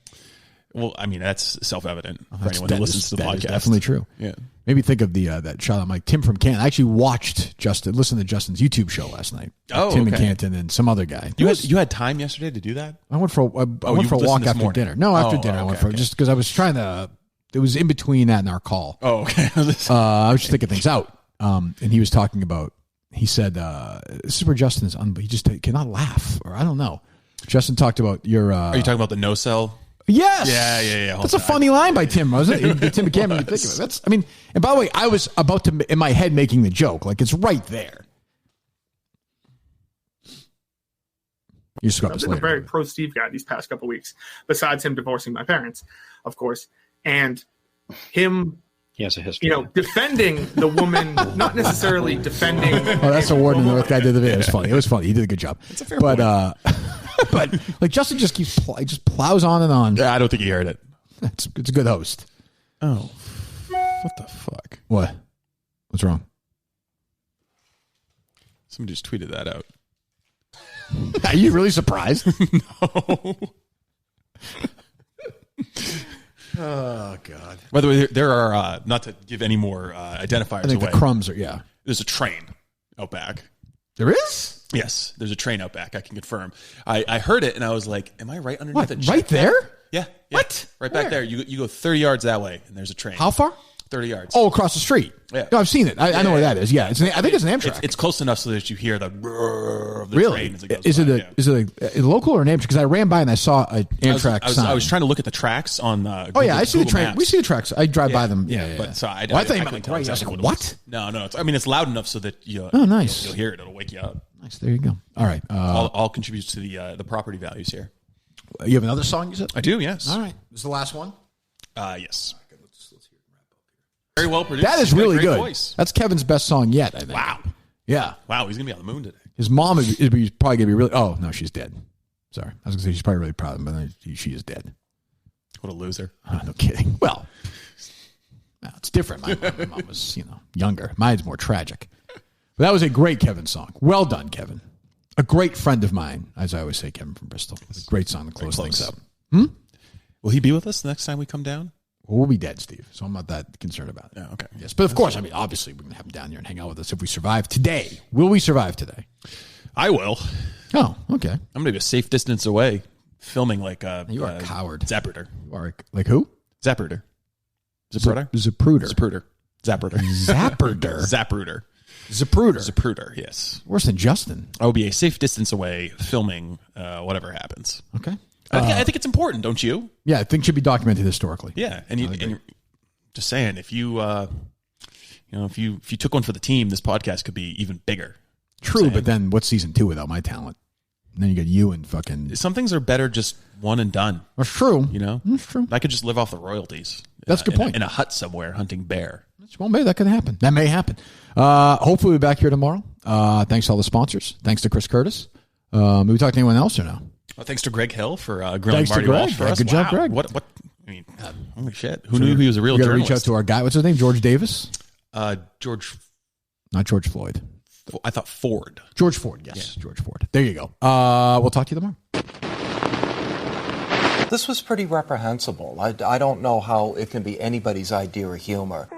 Well, I mean, that's self-evident for anyone who listens to the podcast. Definitely true. Yeah. Maybe think of the that shot of Mike Tim from Canton. I actually listened to Justin's YouTube show last night. Tim and Canton and some other guy. You had time yesterday to do that? I went for a walk after dinner. No, after dinner I went for just because I was trying to. It was in between that and our call. Oh, okay. I was just thinking things out. And he was talking about. He said, "This is where Justin is he just cannot laugh, or I don't know." Justin talked about your. Are you talking about the no cell? Yes. Yeah. That's a funny line by Tim, wasn't it? Tim McCann made me think of it. That's. I mean, and by the way, I was about to in my head making the joke, like it's right there. You scrub this later. I've been a very pro Steve guy these past couple weeks. Besides him divorcing my parents, of course, and him. He has a history. Defending the woman, not necessarily defending. Oh, that's a Warden in the North guy did the video. It was funny. It was funny. He did a good job. It's a fair point. But like Justin just plows on and on. Yeah, I don't think he heard it. It's a good host. Oh, what the fuck? What? What's wrong? Somebody just tweeted that out. Are you really surprised? No. Oh, God. By the way, there are, not to give any more identifiers I think away. the crumbs are, There's a train out back. There is? Yes, there's a train out back. I can confirm. I heard it and I was like, am I right underneath it? Right there? Yeah. What? Right back there. You go 30 yards that way and there's a train. How far? 30 yards. Oh, across the street. Yeah. No, I've seen it. I know where that is. Yeah. I think it's an Amtrak. It's close enough so that you hear the brrr of the really? train as it goes is by. It a local or an Amtrak? Because I ran by and I saw an Amtrak sign. I was trying to look at the tracks on Google, I see the train. Maps. We see the tracks. I drive by them. Yeah. But so I thought you meant like right. I was like, what? No. It's loud enough so that you. Oh, nice. You'll hear it. It'll wake you up. Nice. There you go. All right. All contributes to the property values here. You have another song, you said? I do. Yes. All right. This is the last one. Yes. Okay, let's hear it wrap up here. Very well produced. That is really good. Voice. That's Kevin's best song yet, I think. Wow. Yeah. Wow, he's going to be on the moon today. His mom is probably going to be really... Oh, no, she's dead. Sorry. I was going to say she's probably really proud of him, but she is dead. What a loser. Oh, no kidding. Well, it's different. My mom was, younger. Mine's more tragic. But that was a great Kevin song. Well done, Kevin. A great friend of mine, as I always say, Kevin from Bristol. It's a great song to close things up. Will he be with us the next time we come down? Well, we'll be dead, Steve, so I'm not that concerned about it. Yeah, okay. Yes, but of course, obviously, we're going to have him down here and hang out with us if we survive today. Will we survive today? I will. Oh, okay. I'm going to be a safe distance away, filming like a... You are a coward. Zapruder. You are like who? Zapruder. Zapruder? Zapruder. Zapruder, yes. Worse than Justin. I will be a safe distance away, filming whatever happens. Okay. I think it's important, don't you? Yeah, I think it should be documented historically. Yeah, and you're just saying, if you if you took one for the team, this podcast could be even bigger. True, but then what's season 2 without my talent? And then you got you and fucking... Some things are better just one and done. That's true. That's true. I could just live off the royalties. That's a good point. In a hut somewhere hunting bear. Well, maybe that could happen. That may happen. Hopefully we'll be back here tomorrow. Thanks to all the sponsors. Thanks to Chris Curtis. Maybe we talk to anyone else or no? Thanks to Greg Hill for grilling Marty Walsh for us. Good job, Greg. What? I mean, holy shit! Who knew he was a real journalist? Reach out to our guy. What's his name? George Davis. George. Not George Floyd. I thought Ford. George Ford. Yes, yeah. George Ford. There you go. We'll talk to you tomorrow. This was pretty reprehensible. I don't know how it can be anybody's idea of humor.